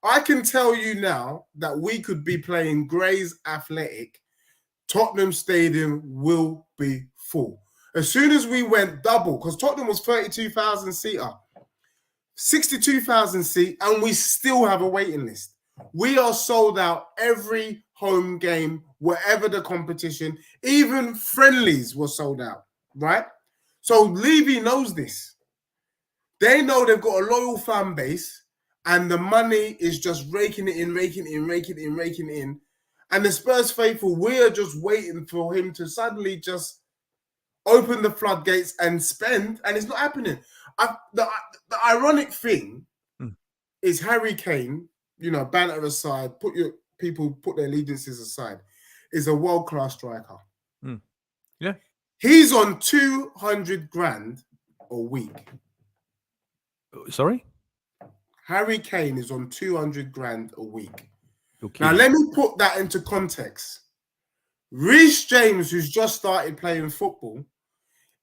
I can tell you now that we could be playing Grays Athletic. Tottenham Stadium will be full. As soon as we went double, because Tottenham was 32,000 seater, 62,000 seat, and we still have a waiting list. We are sold out every home game, whatever the competition, even friendlies were sold out, right? So Levy knows this. They know they've got a loyal fan base and the money is just raking it in. And the Spurs faithful, we are just waiting for him to suddenly just open the floodgates and spend, and it's not happening. The ironic thing is Harry Kane, banter aside, put their allegiances aside, is a world-class striker. Yeah. He's on 200 grand a week. Sorry? Harry Kane is on 200 grand a week. Now, let me put that into context. Reece James, who's just started playing football,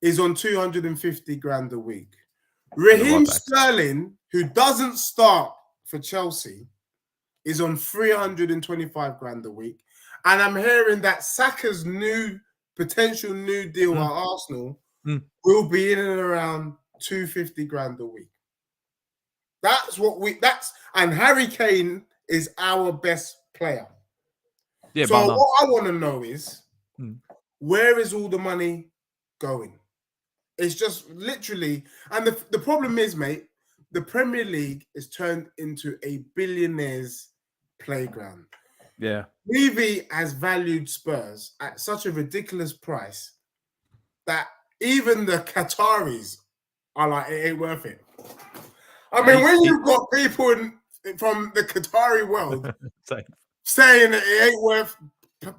is on 250 grand a week. Raheem Sterling, who doesn't start for Chelsea, is on 325 grand a week. And I'm hearing that Saka's potential new deal at Arsenal will be in and around 250 grand a week. And Harry Kane is our best player. Yeah, so what I want to know is, where is all the money going? It's just literally, and the problem is, mate, the Premier League is turned into a billionaire's playground. Yeah. Levy has valued Spurs at such a ridiculous price that even the Qataris are like, it ain't worth it. I mean, when you've got people from the Qatari world saying that it ain't worth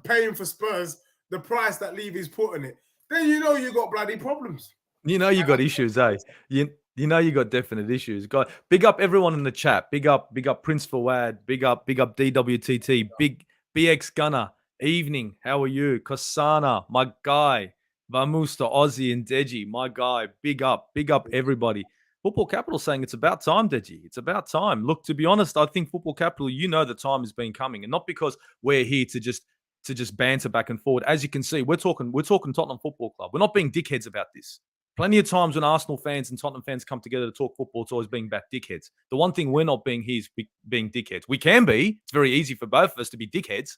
paying for Spurs the price that Levy's putting it, then you know you got bloody problems. You know you got issues, eh? You know you got definite issues. Big up everyone in the chat. Big up Prince Fawad. Big up DWTT. Big BX Gunner. Evening. How are you? Kosana, my guy. Vamusta, Aussie, and Deji, my guy. Big up everybody. Football Capital saying it's about time, Deji. It's about time. Look, to be honest, I think Football Capital, the time has been coming, and not because we're here to just banter back and forward. As you can see, we're talking Tottenham Football Club. We're not being dickheads about this. Plenty of times when Arsenal fans and Tottenham fans come together to talk football, it's always being about dickheads. The one thing we're not being here is being dickheads. We can be. It's very easy for both of us to be dickheads,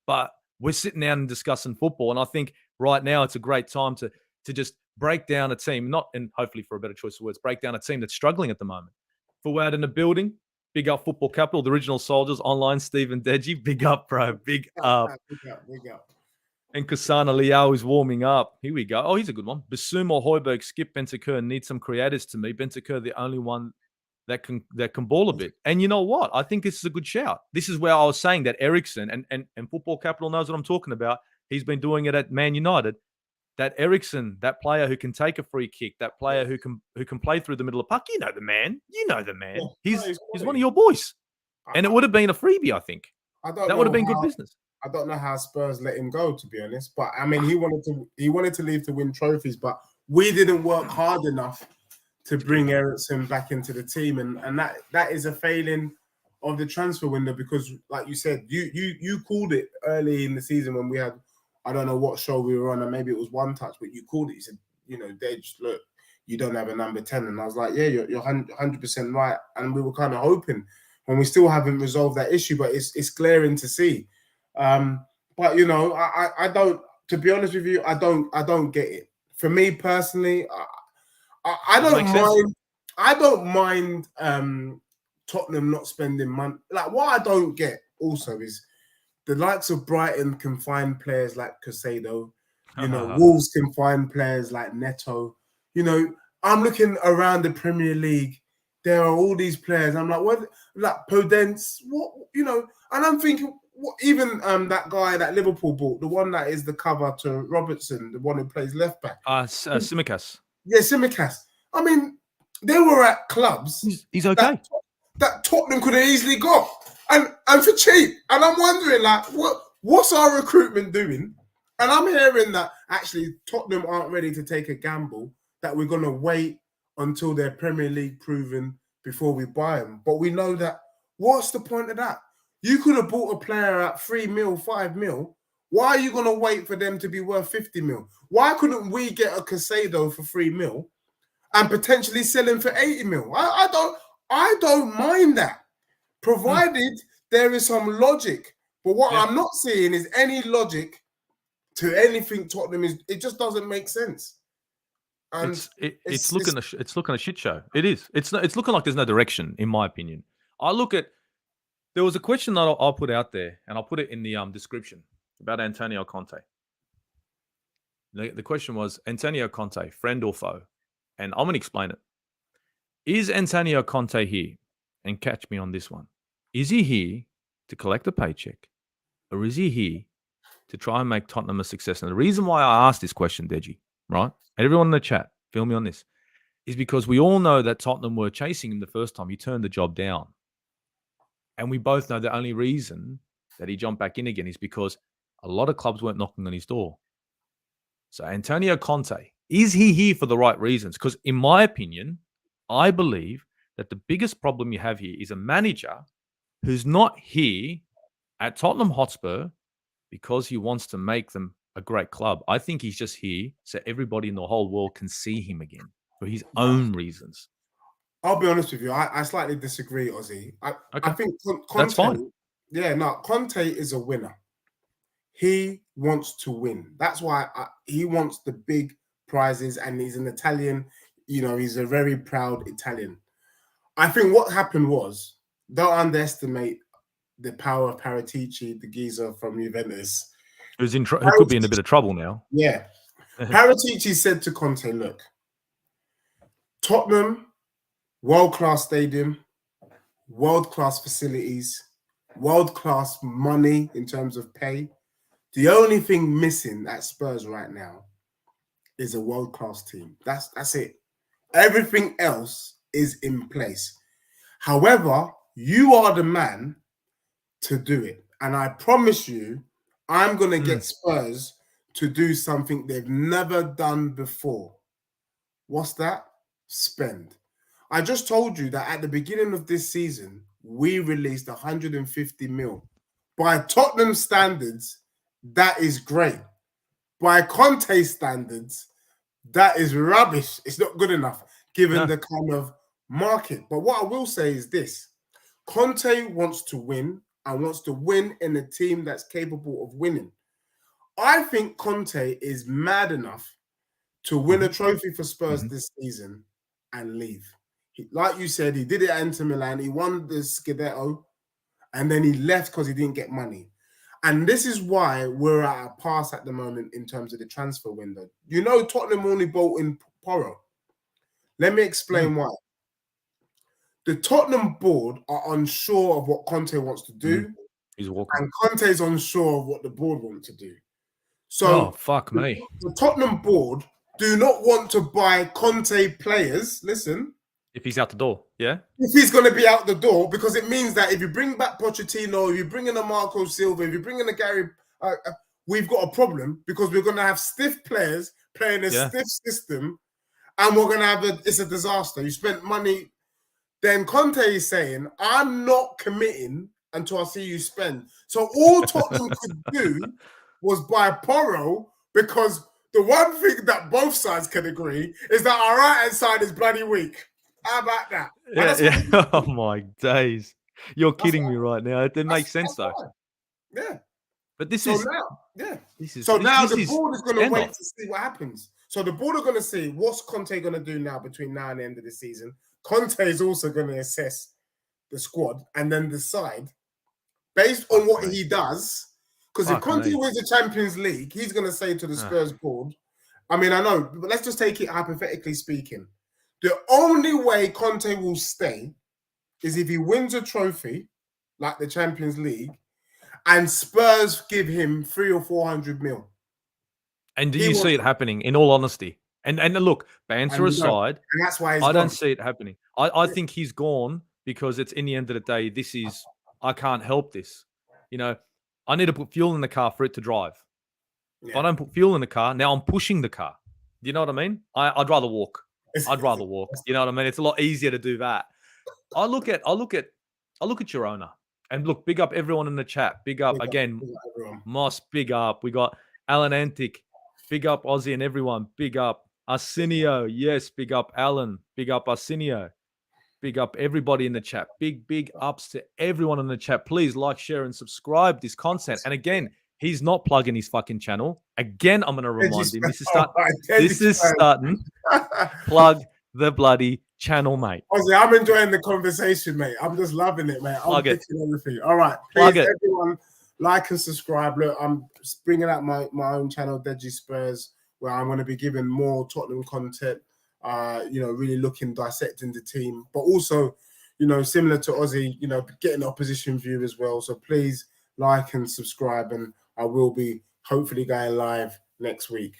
but we're sitting down and discussing football. And I think right now it's a great time to just break down a team, and hopefully for a better choice of words, break down a team that's struggling at the moment. Fawad in the building. Big up Football Capital, the original soldiers, online, Stephen Deji. Big up, bro. Big up. Big up. And Kasana Liao is warming up. Here we go. Oh, here's a good one. Basuma or Højbjerg, skip Bentancur, need some creators to me. Bentancur, the only one that can ball a bit. And you know what? I think this is a good shout. This is where I was saying that Eriksen, and Football Capital knows what I'm talking about. He's been doing it at Man United. That Eriksen, that player who can take a free kick, that player who can play through the middle of the puck. You know the man. Yeah, he's one of your boys. And it would have been a freebie, I think. That would have been good business. I don't know how Spurs let him go, to be honest. But I mean, he wanted to leave to win trophies, but we didn't work hard enough to bring Eriksen back into the team, and that is a failing of the transfer window, because, like you said, you called it early in the season when we had, I don't know what show we were on, and maybe it was One Touch, but you called it. You said, Dej, look, you don't have a number 10, and I was like, yeah, you're 100% right, and we were kind of hoping, when we still haven't resolved that issue, but it's glaring to see. But I don't. To be honest with you, I don't get it. For me personally, I don't mind. I don't mind Tottenham not spending money. Like, what I don't get also is the likes of Brighton can find players like Caicedo. Wolves can find players like Neto. I'm looking around the Premier League. There are all these players. I'm like, what? Like Podence, what? And I'm thinking, even that guy that Liverpool bought, the one that is the cover to Robertson, the one who plays left back. Tsimikas. Yeah, Tsimikas. I mean, they were at clubs. He's okay. That Tottenham could have easily got, and for cheap. And I'm wondering, like, what's our recruitment doing? And I'm hearing that actually Tottenham aren't ready to take a gamble, that we're going to wait until they're Premier League proven before we buy them. But we know that, what's the point of that? You could have bought a player at 3 mil, 5 mil. Why are you going to wait for them to be worth 50 mil? Why couldn't we get a Caicedo for 3 mil and potentially sell him for 80 mil? I don't mind that, provided there is some logic But what I'm not seeing is any logic to anything Tottenham is. It just doesn't make sense. And it's looking a shit show. It is. It's looking like there's no direction, in my opinion. There was a question that I'll put out there, and I'll put it in the description about Antonio Conte. The question was Antonio Conte, friend or foe? And I'm going to explain it. Is Antonio Conte here? And catch me on this one. Is he here to collect a paycheck, or is he here to try and make Tottenham a success? And the reason why I asked this question, Deji, right? And everyone in the chat, feel me on this, is because we all know that Tottenham were chasing him the first time. He turned the job down. And we both know the only reason that he jumped back in again is because a lot of clubs weren't knocking on his door. So Antonio Conte, is he here for the right reasons? Because in my opinion, I believe that the biggest problem you have here is a manager who's not here at Tottenham Hotspur because he wants to make them a great club. I think he's just here so everybody in the whole world can see him again for his own reasons. I'll be honest with you. I slightly disagree, Ozzy. I think Conte, that's fine. Yeah, no, Conte is a winner. He wants to win. That's why he wants the big prizes, and he's an Italian. You know, he's a very proud Italian. I think what happened was, don't underestimate the power of Paratici, the geezer from Juventus. Who could be in a bit of trouble now. Yeah. Paratici said to Conte, look, Tottenham, world-class stadium, world-class facilities, world-class money in terms of pay. The only thing missing at Spurs right now is a world-class team. That's it. Everything else is in place. However, you are the man to do it. And I promise you, I'm going to get Spurs to do something they've never done before. What's that? Spend. I just told you that at the beginning of this season, we released 150 mil. By Tottenham standards, that is great. By Conte standards, that is rubbish. It's not good enough, given the kind of market. But what I will say is this. Conte wants to win and wants to win in a team that's capable of winning. I think Conte is mad enough to win a trophy for Spurs this season and leave. Like you said, he did it at Inter Milan. He won the Scudetto, and then he left because he didn't get money. And this is why we're at a pass at the moment in terms of the transfer window. You know, Tottenham only bought in Porro. Let me explain why. The Tottenham board are unsure of what Conte wants to do. He's walking. And Conte's unsure of what the board wants to do. So, fuck me. The Tottenham board do not want to buy Conte players. Listen. If he's out the door, yeah? If he's going to be out the door, because it means that if you bring back Pochettino, if you bring in a Marco Silva, if you bring in a Gary, we've got a problem because we're going to have stiff players playing a stiff system, and we're going to have it's a disaster. You spent money. Then Conte is saying, I'm not committing until I see you spend. So all Tottenham could do was buy Porro, because the one thing that both sides can agree is that our right-hand side is bloody weak. How about that? Yeah. Oh, my days. You're kidding me right now. It makes sense, though. Yeah. But this now, the board is going to wait to see what happens. So the board are going to see what's Conte going to do now between now and the end of the season. Conte is also going to assess the squad and then decide based on what he does. Because if Conte wins the Champions League, he's going to say to the Spurs board, I mean, I know, but let's just take it hypothetically speaking. The only way Conte will stay is if he wins a trophy, like the Champions League, and Spurs give him 300 or 400 mil. And do you see it happening, in all honesty? And look, banter aside, and that's why I don't see it happening. I think he's gone because it's, in the end of the day, I can't help this. You know, I need to put fuel in the car for it to drive. If I don't put fuel in the car, now I'm pushing the car. Do you know what I mean? I'd rather walk. I'd rather walk. You know what I mean? It's a lot easier to do that. I look at your owner, and look, big up everyone in the chat. Big up again, Moss. Big up. We got Alan Antic. Big up Aussie and everyone. Big up Arsenio. Yes, big up Alan. Big up Arsenio. Big up everybody in the chat. Big ups to everyone in the chat. Please like, share, and subscribe this content. And again, he's not plugging his fucking channel. Again, I'm going to remind him. This is starting. Plug the bloody channel, mate. Honestly, I'm enjoying the conversation, mate. I'm just loving it, mate. I'm picking everything. All right, please, everyone, like and subscribe. Look, I'm bringing out my own channel, Deji Spurs, where I'm going to be giving more Tottenham content. Really dissecting the team, but also, similar to Ozzy, getting opposition view as well. So please like and subscribe, and I will be hopefully going live next week.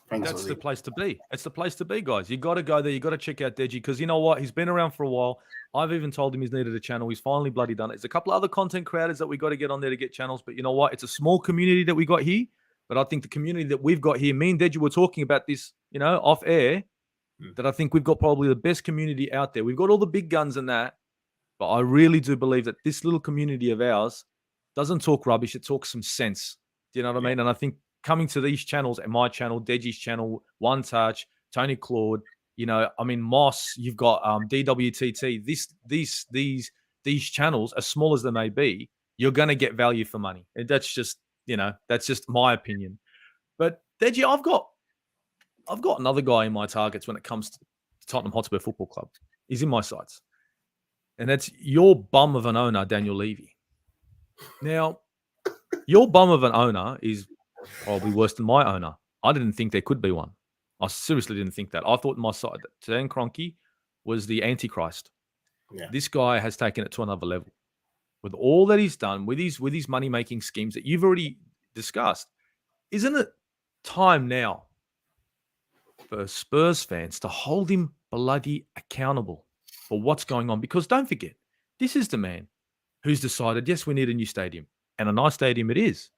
Thanks, That's Ozzy. the place to be. It's the place to be, guys. You got to go there. You got to check out Deji, because you know what? He's been around for a while. I've even told him he's needed a channel. He's finally bloody done it. There's a couple of other content creators that we got to get on there to get channels, but you know what? It's a small community that we got here. But I think the community that we've got here, me and Deji were talking about this, off air, that I think we've got probably the best community out there. We've got all the big guns and that, but I really do believe that this little community of ours doesn't talk rubbish. It talks some sense. Do you know what I mean? And I think coming to these channels, and my channel, Deji's channel, One Touch, Tony Claude, Moss, you've got DWTT. These channels, as small as they may be, you're going to get value for money. And that's just my opinion. But Deji, I've got another guy in my targets when it comes to Tottenham Hotspur Football Club. He's in my sights. And that's your bum of an owner, Daniel Levy. Now, your bum of an owner is probably worse than my owner. I didn't think there could be one. I seriously didn't think that. I thought my side that Dan Kroenke was the Antichrist. Yeah. This guy has taken it to another level. With all that he's done, with his money-making schemes that you've already discussed, isn't it time now for Spurs fans to hold him bloody accountable for what's going on? Because don't forget, this is the man who's decided, yes, we need a new stadium, and a nice stadium it is.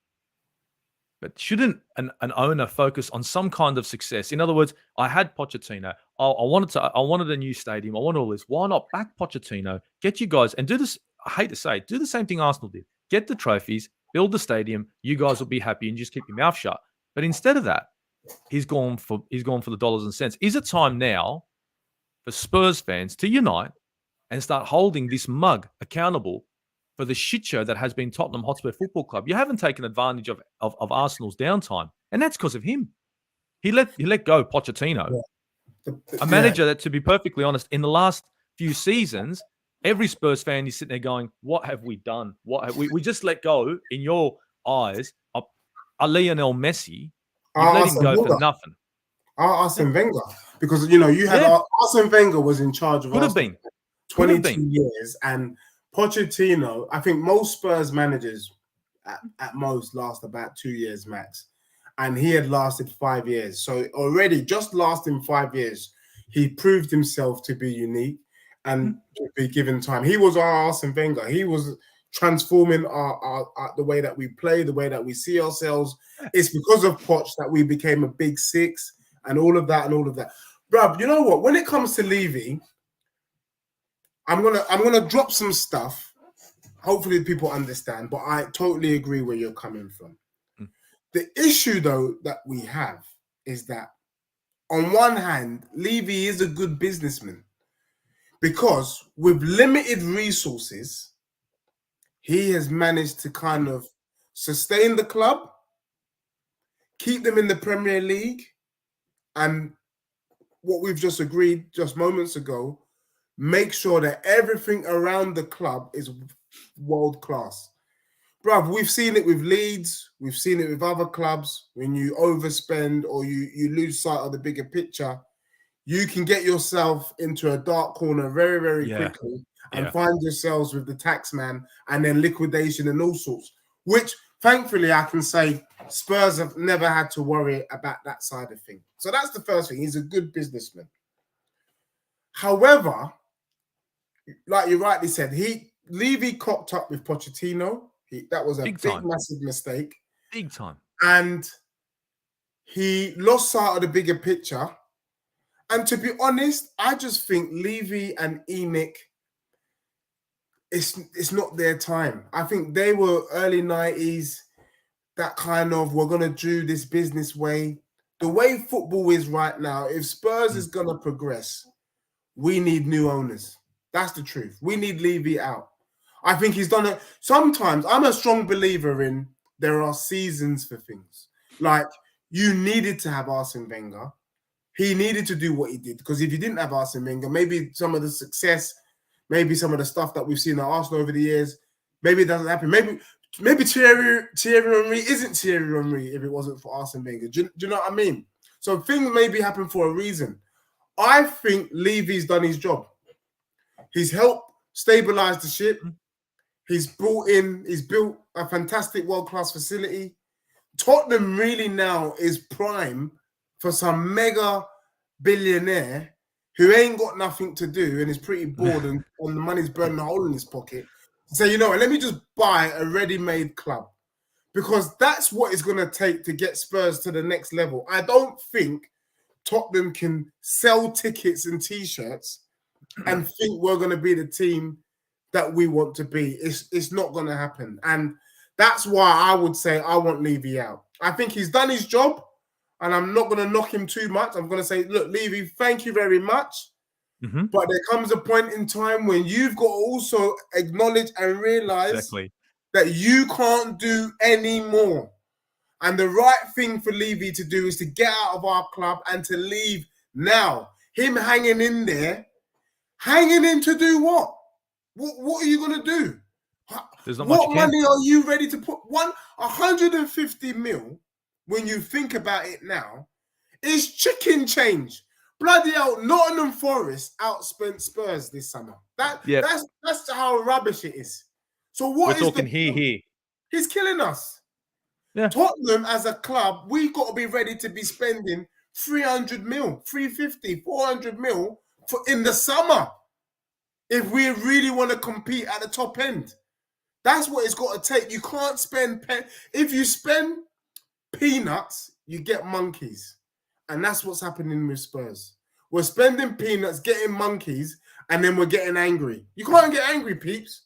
But shouldn't an owner focus on some kind of success? In other words, I had Pochettino. I wanted a new stadium. I want all this. Why not back Pochettino? Get you guys and do this. I hate to say it, do the same thing Arsenal did. Get the trophies, build the stadium. You guys will be happy and just keep your mouth shut. But instead of that, he's gone for the dollars and cents. Is it time now for Spurs fans to unite and start holding this mug accountable for the shit show that has been Tottenham Hotspur Football Club? You haven't taken advantage of Arsenal's downtime, and that's because of him. He let go Pochettino, a manager that, to be perfectly honest, in the last few seasons, every Spurs fan is sitting there going, "What have we done? What have we just let go?" In your eyes, a Lionel Messi, you let him go for nothing. Arsene Wenger, because you had Arsene Wenger was in charge of Could have been 22 years, and Pochettino, I think most Spurs managers at most last about 2 years max. And he had lasted 5 years. So already just lasting 5 years, he proved himself to be unique and to be given time. He was our Arsene Wenger. He was transforming our the way that we play, the way that we see ourselves. It's because of Poch that we became a big six and all of that. Bruv, you know what? When it comes to Levy, I'm gonna drop some stuff. Hopefully people understand, but I totally agree where you're coming from. The issue though that we have is that on one hand, Levy is a good businessman because with limited resources, he has managed to kind of sustain the club, keep them in the Premier League, and what we've just agreed just moments ago, make sure that everything around the club is world class. Bruv, we've seen it with Leeds, we've seen it with other clubs. When you overspend or you lose sight of the bigger picture, you can get yourself into a dark corner very, very quickly and find yourselves with the tax man and then liquidation and all sorts, which thankfully I can say Spurs have never had to worry about that side of things. So that's the first thing. He's a good businessman. However, like you rightly said, Levy cocked up with Pochettino. That was a big massive mistake. Big time. And he lost sight of the bigger picture. And to be honest, I just think Levy and Enoch, it's not their time. I think they were early 90s, that kind of, we're going to do this business way. The way football is right now, if Spurs is going to progress, we need new owners. That's the truth. We need Levy out. I think he's done it. Sometimes I'm a strong believer in there are seasons for things. Like, you needed to have Arsene Wenger. He needed to do what he did, because if you didn't have Arsene Wenger, maybe some of the success, maybe some of the stuff that we've seen at Arsenal over the years, maybe it doesn't happen. Maybe Thierry Henry isn't Thierry Henry if it wasn't for Arsene Wenger. Do you know what I mean? So things maybe happen for a reason. I think Levy's done his job. He's helped stabilize the ship. He's built a fantastic world-class facility. Tottenham really now is prime for some mega billionaire who ain't got nothing to do and is pretty bored and the money's burning a hole in his pocket. So, you know, let me just buy a ready-made club, because that's what it's going to take to get Spurs to the next level. I don't think Tottenham can sell tickets and T-shirts and think we're going to be the team that we want to be. It's not going to happen. And that's why I would say I want Levy out. I think he's done his job, and I'm not going to knock him too much. I'm going to say, look, Levy, thank you very much. But there comes a point in time when you've got to also acknowledge and realize that you can't do any more. And the right thing for Levy to do is to get out of our club and to leave now. Him hanging in there, hanging in to do what? What are you going to do? What money are you ready to put? 150 mil, when you think about it now, is chicken change. Bloody hell, Nottingham Forest outspent Spurs this summer. That's how rubbish it is. So what we're talking here. He's killing us. Yeah. Tottenham as a club, we've got to be ready to be spending 300 mil, 350, 400 mil in the summer if we really want to compete at the top end. That's what it's got to take. You can't spend... If you spend peanuts, you get monkeys. And that's what's happening with Spurs. We're spending peanuts, getting monkeys, and then we're getting angry. You can't get angry, peeps.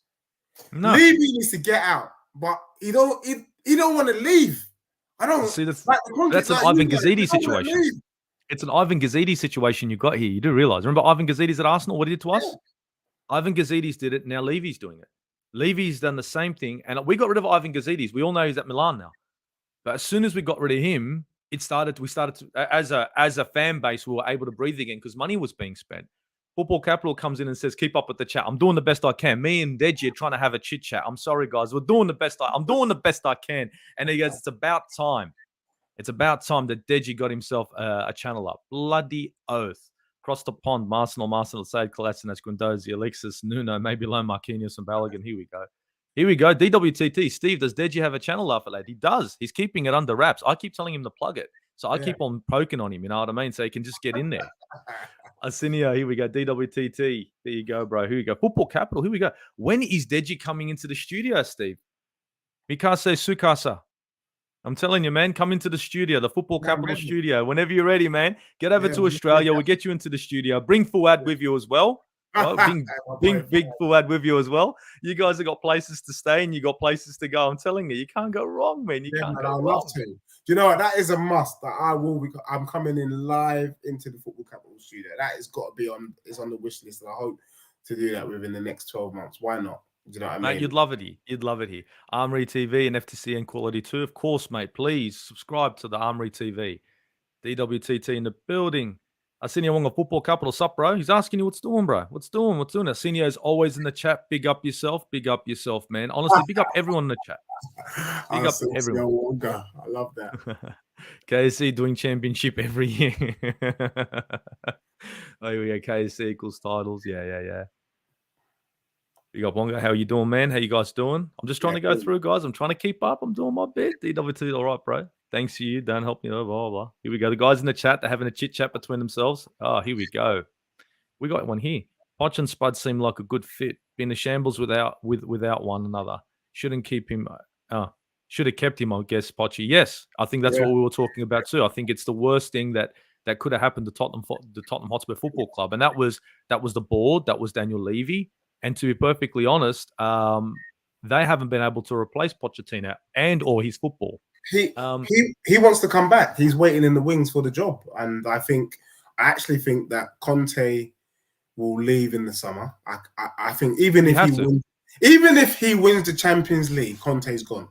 No. Levy needs to get out, but he don't want to leave. I don't see. That's an Ivan Gazidis situation. It's an Ivan Gazidis situation you got here. You do realize. Remember Ivan Gazidis at Arsenal? What he did to us? Ivan Gazidis did it. Now Levy's doing it. Levy's done the same thing, and we got rid of Ivan Gazidis. We all know he's at Milan now. But as soon as we got rid of him, we started to, as a fan base, we were able to breathe again because money was being spent. Football Capital comes in and says, keep up with the chat. I'm doing the best I can. Me and Deji are trying to have a chit chat. I'm sorry, guys. I'm doing the best I can. And he goes, it's about time. It's about time that Deji got himself a channel up. Bloody oath. Across the pond, Marcel, Said, Kolasinac, Guendouzi, Alexis, Nuno, maybe Lone Marquinhos and Balogun. Here we go. DWTT. Steve, does Deji have a channel up for that? He does. He's keeping it under wraps. I keep telling him to plug it. So I keep on poking on him, you know what I mean? So he can just get in there. Arsenio, here we go. DWTT. There you go, bro. Here we go. Football Capital. Here we go. When is Deji coming into the studio, Steve? Mikase Sukasa. I'm telling you, man, come into the studio, the Football Capital studio. Whenever you're ready, man, get over to Australia. We'll get you into the studio. Bring Fuad with you as well. Bring big Fuad with you as well. You guys have got places to stay and you got places to go. I'm telling you, you can't go wrong, man. You can't go wrong. I'd love to. Do you know what? That is a must. That I'm coming in live into the Football Capital studio. That has got to be on. It's on the wish list, and I hope to do that within the next 12 months. Why not? Do you know what I mean? Mate, you'd love it here. You'd love it here. Armory TV and FTCN Quality 2. Of course, mate. Please subscribe to the Armory TV. DWTT in the building. Arsenio Wonga, Football Capital. Sup, bro? He's asking you what's doing, bro. What's doing? Arsenio's always in the chat. Big up yourself. Big up yourself, man. Honestly, big up everyone in the chat. Big up everyone. Wonga. I love that. KSC doing championship every year. Oh, here we go. KSC equals titles. Yeah. Big up, Wonga. How you doing, man? How you guys doing? I'm just trying to go through, guys. I'm trying to keep up. I'm doing my bit. DWT, all right, bro. Thanks to you. Don't help me. Blah, blah, blah. Here we go. The guys in the chat, they're having a chit chat between themselves. Oh, here we go. We got one here. Poch and Spud seem like a good fit. Been a shambles without one another. Shouldn't keep him. Should have kept him, I guess, Pochi. Yes, I think that's what we were talking about too. I think it's the worst thing that could have happened to the Tottenham Hotspur Football Club, and that was the board. That was Daniel Levy. And to be perfectly honest, they haven't been able to replace Pochettino or his football. He wants to come back. He's waiting in the wings for the job, and I actually think that Conte will leave in the summer. I think even He if has to. even if he wins the Champions League, Conte's gone.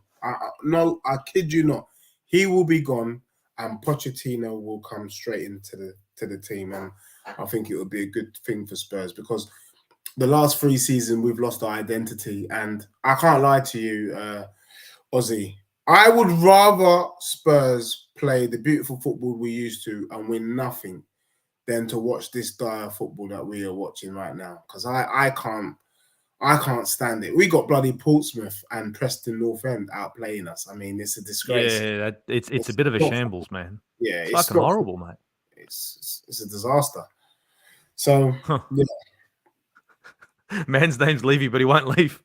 No, I kid you not. He will be gone, and Pochettino will come straight into the team, and I think it would be a good thing for Spurs because the last 3 seasons we've lost our identity, and I can't lie to you, Ozzy. I would rather Spurs play the beautiful football we used to and win nothing than to watch this dire football that we are watching right now. Because I can't stand it. We got bloody Portsmouth and Preston North End outplaying us. I mean, it's a disgrace. Yeah, it's a bit of a shambles, man. Yeah, It's it's fucking not. horrible, mate. It's a disaster. So yeah. Man's name's Levy, but he won't leave.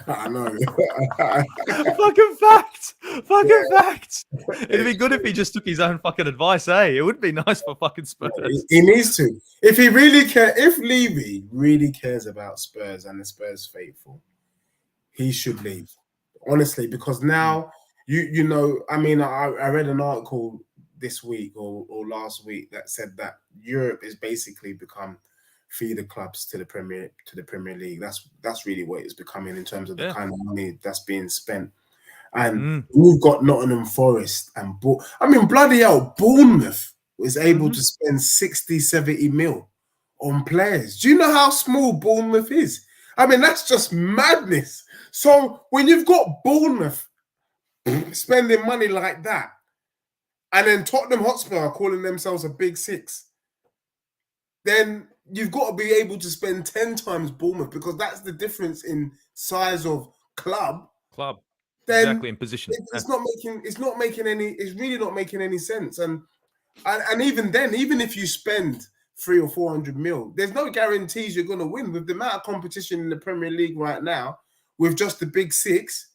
I know. Fucking facts. Fucking facts. It'd be good if he just took his own fucking advice, eh? It would be nice for fucking Spurs. He needs to. If Levy really cares about Spurs and the Spurs faithful, he should leave. Honestly, because now you know, I mean, I read an article this week or last week that said that Europe is basically become feeder clubs to the Premier League. That's really what it's becoming in terms of the kind of money that's being spent. And we've got Nottingham Forest and bloody hell, Bournemouth was able to spend 60, 70 mil on players. Do you know how small Bournemouth is? I mean, that's just madness. So when you've got Bournemouth spending money like that, and then Tottenham Hotspur are calling themselves a big six, then you've got to be able to spend 10 times Bournemouth because that's the difference in size of club. Then exactly in position. It's really not making any sense. And even then, even if you spend 300 or 400 mil, there's no guarantees you're going to win with the amount of competition in the Premier League right now with just the big six.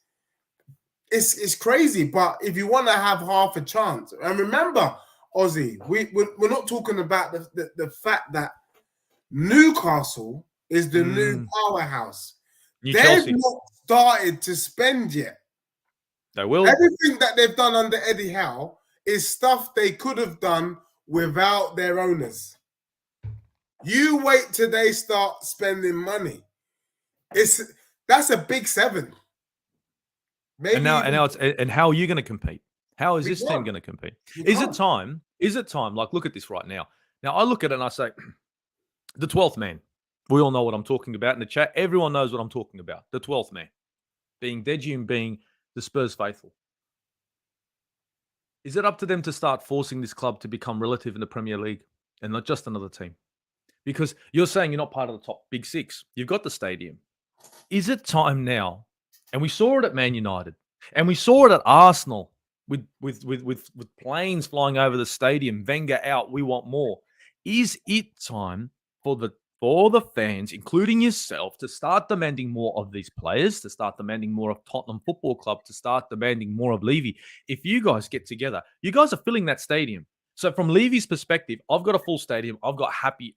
It's crazy. But if you want to have half a chance, and remember, Ozzy, we're not talking about the fact that Newcastle is the new powerhouse. They've not started to spend yet. They will. Everything that they've done under Eddie Howe is stuff they could have done without their owners. You wait till they start spending money. That's a big 7. Maybe and now it's how are you going to compete? How is this team going to compete? Is it time? Like, look at this right now. Now I look at it and I say, the 12th man. We all know what I'm talking about in the chat. Everyone knows what I'm talking about. The 12th man, being Deji and being the Spurs faithful. Is it up to them to start forcing this club to become relative in the Premier League and not just another team? Because you're saying you're not part of the top big 6. You've got the stadium. Is it time now? And we saw it at Man United, and we saw it at Arsenal with planes flying over the stadium. Wenger out. We want more. Is it time for the fans, including yourself, to start demanding more of these players, to start demanding more of Tottenham Football Club, to start demanding more of Levy? If you guys get together, you guys are filling that stadium. So from Levy's perspective, I've got a full stadium. I've got happy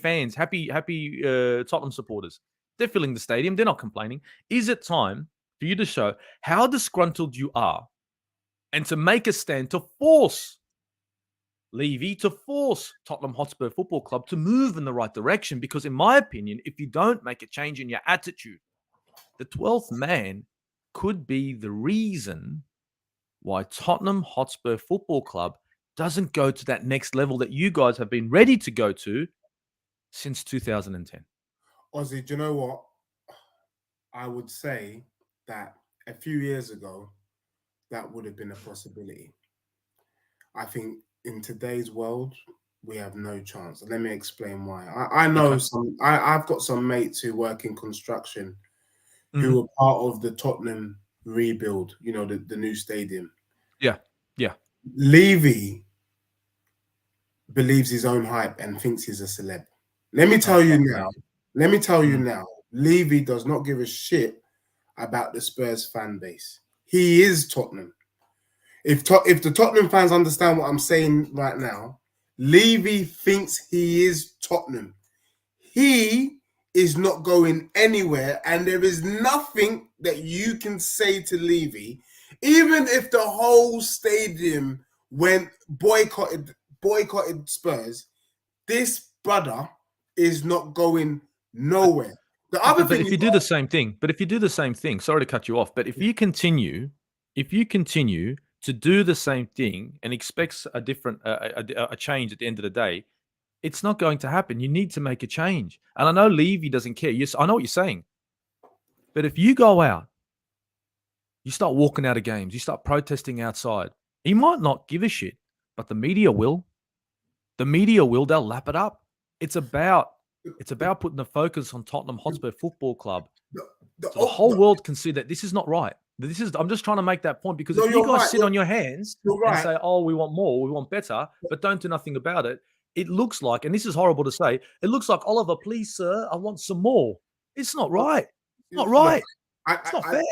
fans, happy Tottenham supporters. They're filling the stadium. They're not complaining. Is it time for you to show how disgruntled you are and to make a stand to force Levy, to force Tottenham Hotspur Football Club to move in the right direction? Because in my opinion, if you don't make a change in your attitude, the 12th man could be the reason why Tottenham Hotspur Football Club doesn't go to that next level that you guys have been ready to go to since 2010. Ozzy, do you know what? I would say that a few years ago, that would have been a possibility. I think in today's world, we have no chance. Let me explain why. I know I've got some mates who work in construction who are part of the Tottenham rebuild, you know, the new stadium. Yeah. Levy believes his own hype and thinks he's a celeb. Let me tell you now, Levy does not give a shit about the Spurs fan base. He is Tottenham. If the Tottenham fans understand what I'm saying right now, Levy thinks he is Tottenham. He is not going anywhere, and there is nothing that you can say to Levy, even if the whole stadium went boycotted boycotted Spurs, this brother is not going nowhere. The other But thing if you do the same thing, sorry to cut you off, but if you continue to do the same thing and expects a different a change at the end of the day, it's not going to happen. You need to make a change. And I know Levy doesn't care. Yes, I know what you're saying. But if you go out, you start walking out of games, you start protesting outside, he might not give a shit, but the media will. The media will. They'll lap it up. It's about putting the focus on Tottenham Hotspur Football Club. So the whole world can see that this is not right. I'm just trying to make that point because if you guys sit on your hands and say, oh, we want more, we want better, but don't do nothing about it, it looks like, and this is horrible to say, it looks like, Oliver, please, sir, I want some more. It's not right. It's not right. It's not fair.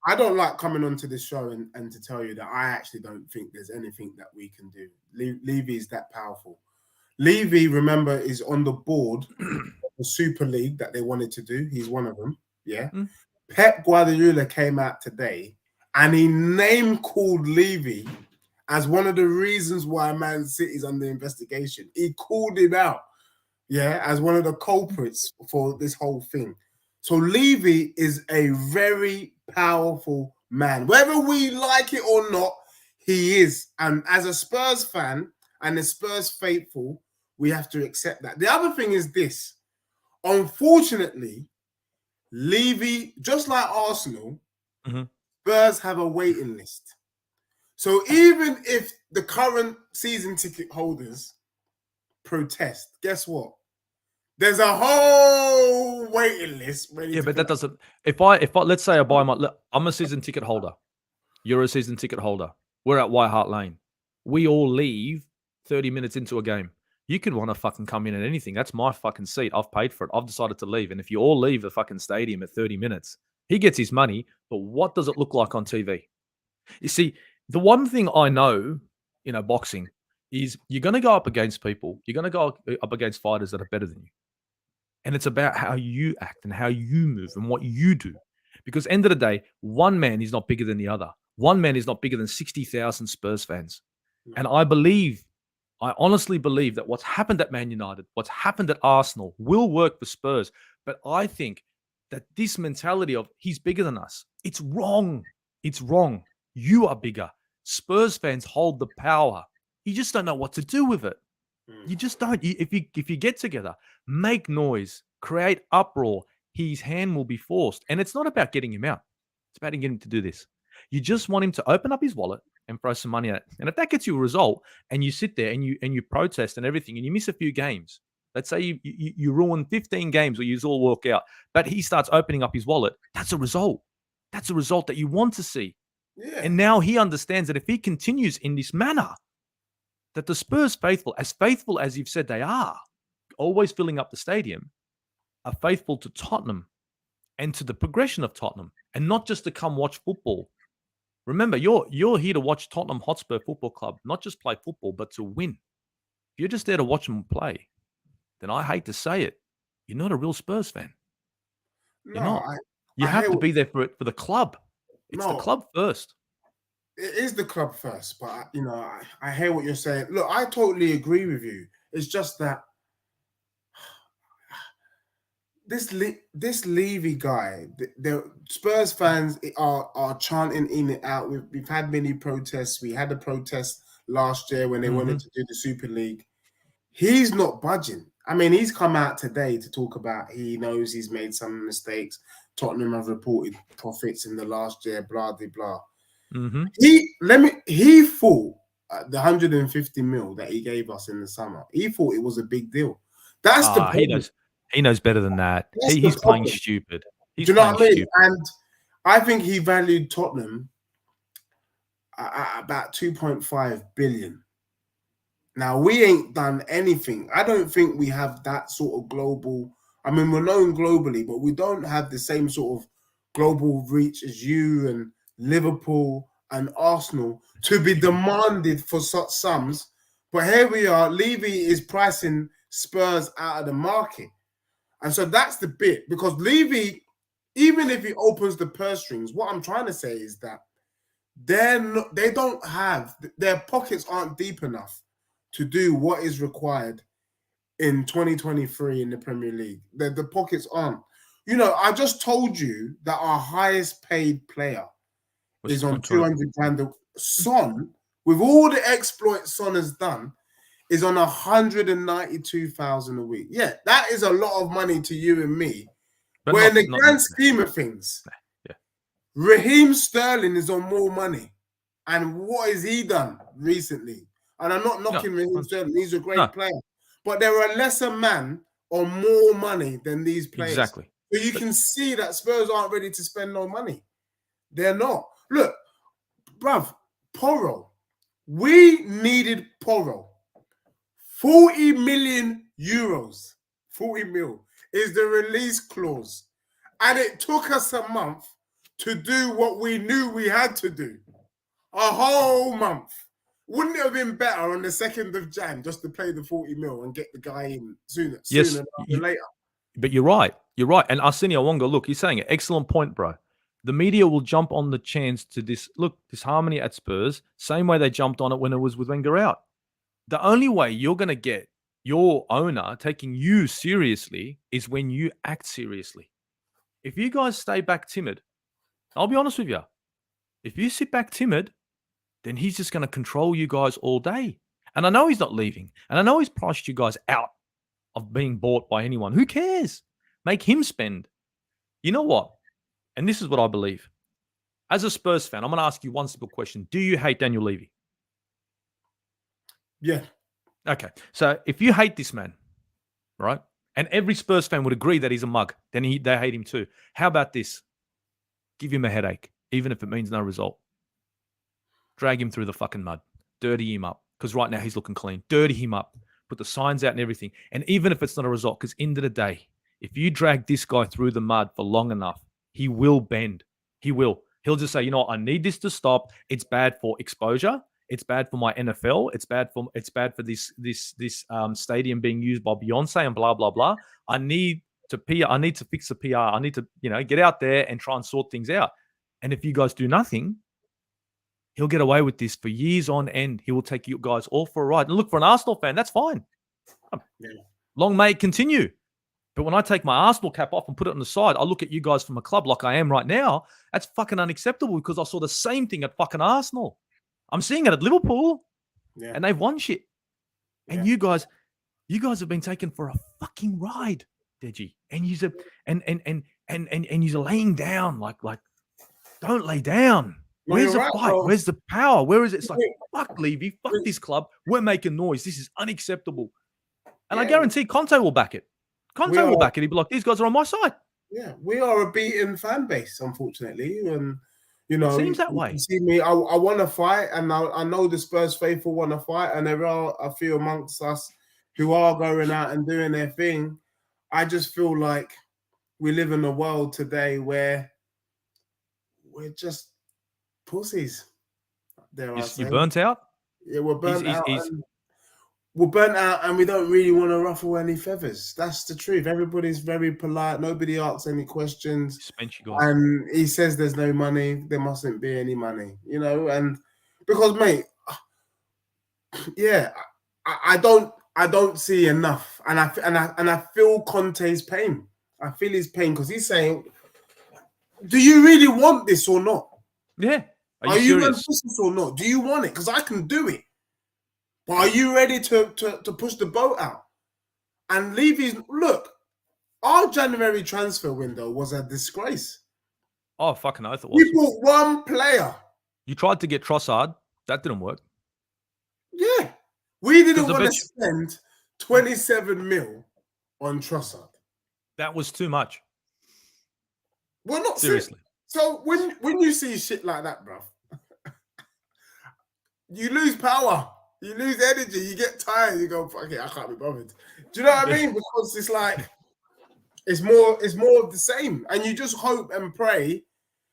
I don't like coming onto this show and to tell you that I actually don't think there's anything that we can do. Levy is that powerful. Levy, remember, is on the board of the Super League that they wanted to do. He's one of them. Yeah. Pep Guardiola came out today and he name-called Levy as one of the reasons why Man City is under investigation. He called him out, yeah, as one of the culprits for this whole thing. So Levy is a very powerful man. Whether we like it or not, he is. And as a Spurs fan and a Spurs faithful, we have to accept that. The other thing is this. Unfortunately, Levy, just like Arsenal, Spurs have a waiting list. So even if the current season ticket holders protest, guess what? There's a whole waiting list. Yeah, but that doesn't. If I let's say I buy I'm a season ticket holder. You're a season ticket holder. We're at White Hart Lane. We all leave 30 minutes into a game. You could want to fucking come in at anything. That's my fucking seat. I've paid for it. I've decided to leave. And if you all leave the fucking stadium at 30 minutes, he gets his money. But what does it look like on TV? You see, the one thing I know, boxing is you're going to go up against people. You're going to go up against fighters that are better than you. And it's about how you act and how you move and what you do. Because end of the day, one man is not bigger than the other. One man is not bigger than 60,000 Spurs fans. And I honestly believe that what's happened at Man United, what's happened at Arsenal will work for Spurs. But I think that this mentality of he's bigger than us, it's wrong. It's wrong. You are bigger. Spurs fans hold the power. You just don't know what to do with it. You just don't. If you get together, make noise, create uproar, his hand will be forced. And it's not about getting him out. It's about getting him to do this. You just want him to open up his wallet and throw some money at it. And if that gets you a result and you sit there and you protest and everything and you miss a few games, let's say you ruin 15 games or you all walk out, but he starts opening up his wallet, that's a result. That's a result that you want to see. Yeah. And now he understands that if he continues in this manner, that the Spurs faithful as you've said they are, always filling up the stadium, are faithful to Tottenham and to the progression of Tottenham and not just to come watch football. Remember, you're here to watch Tottenham Hotspur Football Club, not just play football, but to win. If you're just there to watch them play, then I hate to say it, you're not a real Spurs fan. You're not. You have to be there for the club. It's the club first. It is the club first, but I hear what you're saying. Look, I totally agree with you. It's just that this Levy guy, the Spurs fans are chanting in it out. We've had many protests. We had a protest last year when they wanted to do the Super League. He's not budging. I mean, he's come out today to talk about he knows he's made some mistakes. Tottenham have reported profits in the last year, blah, blah, blah. He thought the 150 mil that he gave us in the summer, he thought it was a big deal. That's the problem. He knows better than that. He's playing stupid. Do you know what I mean? And I think he valued Tottenham at about 2.5 billion. Now, we ain't done anything. I don't think we have that sort of global. I mean, we're known globally, but we don't have the same sort of global reach as you and Liverpool and Arsenal to be demanded for such sums. But here we are. Levy is pricing Spurs out of the market. And so that's the bit. Because Levy, even if he opens the purse strings, what I'm trying to say is that they don't have, their pockets aren't deep enough to do what is required in 2023 in the Premier League. The pockets aren't. You know, I just told you that our highest paid player is on 200 grand. Son, with all the exploits Son has done, is on 192,000 a week. Yeah, that is a lot of money to you and me. But in the grand scheme of things, Raheem Sterling is on more money. And what has he done recently? And I'm not knocking Raheem Sterling. He's a great player. But there are lesser men on more money than these players. Exactly. So you can see that Spurs aren't ready to spend no money. They're not. Look, bruv, Porro. We needed Porro. 40 million euros. 40 mil is the release clause. And it took us a month to do what we knew we had to do. A whole month. Wouldn't it have been better on the 2nd of Jan just to play the 40 mil and get the guy in sooner than later? But you're right. You're right. And Arsenio Wonga, look, he's saying it. Excellent point, bro. The media will jump on the chance to this harmony at Spurs, same way they jumped on it when it was with Wenger out. The only way you're going to get your owner taking you seriously is when you act seriously. If you guys stay back timid, I'll be honest with you. If you sit back timid, then he's just going to control you guys all day. And I know he's not leaving. And I know he's priced you guys out of being bought by anyone. Who cares? Make him spend. You know what? And this is what I believe. As a Spurs fan, I'm going to ask you one simple question. Do you hate Daniel Levy? Yeah. Okay. So if you hate this man, right? And every Spurs fan would agree that he's a mug, then they hate him too. How about this? Give him a headache, even if it means no result. Drag him through the fucking mud. Dirty him up. Because right now he's looking clean. Dirty him up. Put the signs out and everything. And even if it's not a result, because end of the day, if you drag this guy through the mud for long enough, he will bend. He will. He'll just say, you know what, I need this to stop. It's bad for exposure. It's bad for my NFL. It's bad for this stadium being used by Beyonce and blah, blah, blah. I need to fix the PR. I need to, get out there and try and sort things out. And if you guys do nothing, he'll get away with this for years on end. He will take you guys all for a ride. And look, for an Arsenal fan, that's fine. Yeah. Long may it continue. But when I take my Arsenal cap off and put it on the side, I look at you guys from a club like I am right now. That's fucking unacceptable because I saw the same thing at fucking Arsenal. I'm seeing it at Liverpool, and they've won shit. And you guys have been taken for a fucking ride, Deji. And you're laying down like don't lay down. Where's the fight? Bro. Where's the power? Where is it? It's like, fuck Levy, fuck this club. We're making noise. This is unacceptable. And I guarantee Conte will back it. Conte will back it. He'll be like, these guys are on my side. Yeah, we are a beaten fan base, unfortunately. And, it seems that way. You see me, I want to fight, and I know the Spurs faithful want to fight, and there are a few amongst us who are going out and doing their thing. I just feel like we live in a world today where we're just pussies. You're burnt out? Yeah, we're burnt out. We're burnt out and we don't really want to ruffle any feathers. That's the truth. Everybody's very polite. Nobody asks any questions. And he says there's no money. There mustn't be any money, and because, mate, I don't see enough. And I feel Conte's pain. I feel his pain because he's saying, do you really want this or not? Yeah. Are you ambitious or not? Do you want it? Because I can do it. But are you ready to push the boat out? And Levy's, look, our January transfer window was a disgrace. Oh, fucking oath it was. We bought one player. You tried to get Trossard. That didn't work. Yeah. We didn't want to spend 27 mil on Trossard. That was too much. Well, not seriously. So when you see shit like that, bro, you lose power. You lose energy. You get tired. You go, fuck it, I can't be bothered. Do you know what I mean? Because it's like, it's more of the same. And you just hope and pray.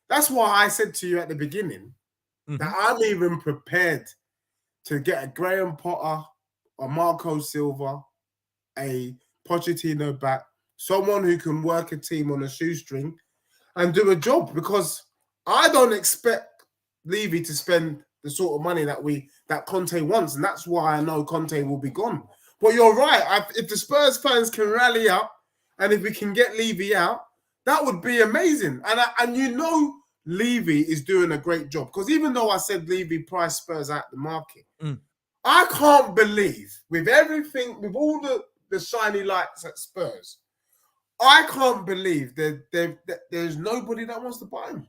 That's why I said to you at the beginning that I'm even prepared to get a Graham Potter, a Marco Silva, a Pochettino back, someone who can work a team on a shoestring and do a job, because I don't expect Levy to spend the sort of money that Conte wants, and that's why I know Conte will be gone. But you're right. If the Spurs fans can rally up, and if we can get Levy out, that would be amazing. And you know, Levy is doing a great job, because even though I said Levy priced Spurs out the market, I can't believe, with everything, with all the shiny lights at Spurs, I can't believe that there's nobody that wants to buy him.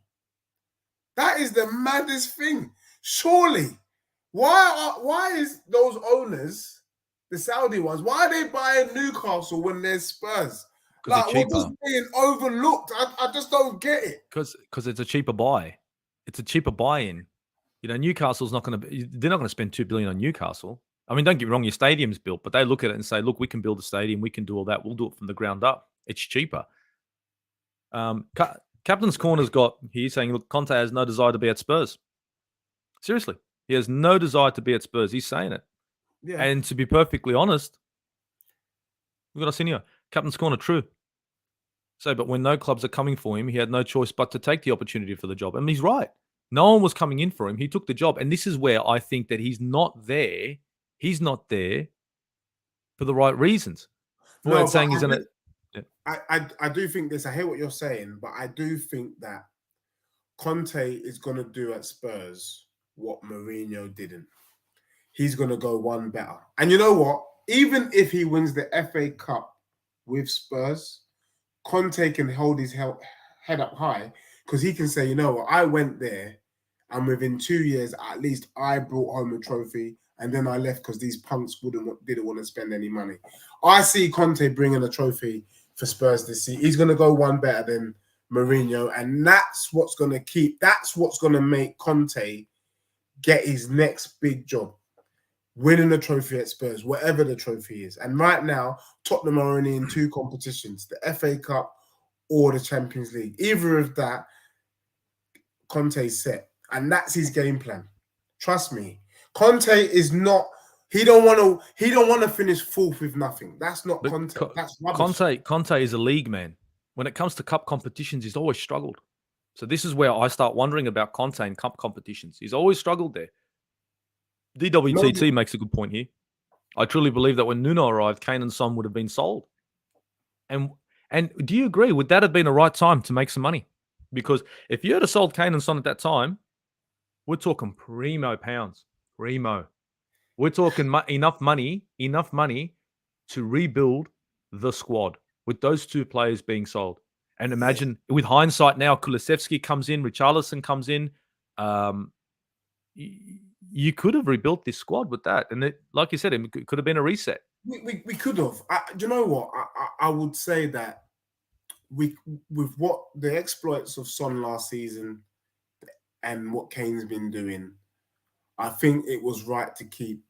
That is the maddest thing. Surely, why is those owners, the Saudi ones, why are they buying Newcastle when there's Spurs? Because Like, what was being overlooked? I just don't get it. Because it's a cheaper buy. It's a cheaper buy-in. You know, Newcastle's not going to. They're not going to spend $2 billion on Newcastle. I mean, don't get me wrong, your stadium's built, but they look at it and say, "Look, we can build a stadium. We can do all that. We'll do it from the ground up. It's cheaper." Captain's Corner's got here saying, "Look, Conte has no desire to be at Spurs." Seriously, he has no desire to be at Spurs. He's saying it. Yeah. And to be perfectly honest, we've got Arsenio. Captain's Corner, true. So, but when no clubs are coming for him, he had no choice but to take the opportunity for the job. And he's right. No one was coming in for him. He took the job. And this is where I think that he's not there. He's not there for the right reasons. No, saying he's in it. I do think this. I hear what you're saying, but I do think that Conte is going to do at Spurs what Mourinho didn't. He's going to go one better. And you know what? Even if he wins the FA Cup with Spurs, Conte can hold his head up high, because he can say, you know what, I went there and within 2 years, at least I brought home a trophy, and then I left because these punks didn't want to spend any money. I see Conte bringing a trophy for Spurs this season. He's going to go one better than Mourinho, and that's what's going to make Conte get his next big job, winning a trophy at Spurs, whatever the trophy is. And right now, Tottenham are only in 2 competitions, the FA Cup or the Champions League. Either of that, Conte's set. And that's his game plan. Trust me. Conte is not, he don't want to finish 4th with nothing. That's not Conte. That's rubbish. Conte is a league man. When it comes to cup competitions, he's always struggled. So this is where I start wondering about Conte and cup competitions. He's always struggled there. DWTT makes a good point here. I truly believe that when Nuno arrived, Kane and Son would have been sold. And do you agree? Would that have been the right time to make some money? Because if you had sold Kane and Son at that time, we're talking primo pounds. Primo. We're talking enough money to rebuild the squad with those 2 players being sold. And imagine, with hindsight now, Kulusevski comes in, Richarlison comes in. You could have rebuilt this squad with that. And like you said, it could have been a reset. We could have. Do you know what? I would say that with what the exploits of Son last season and what Kane's been doing, I think it was right to keep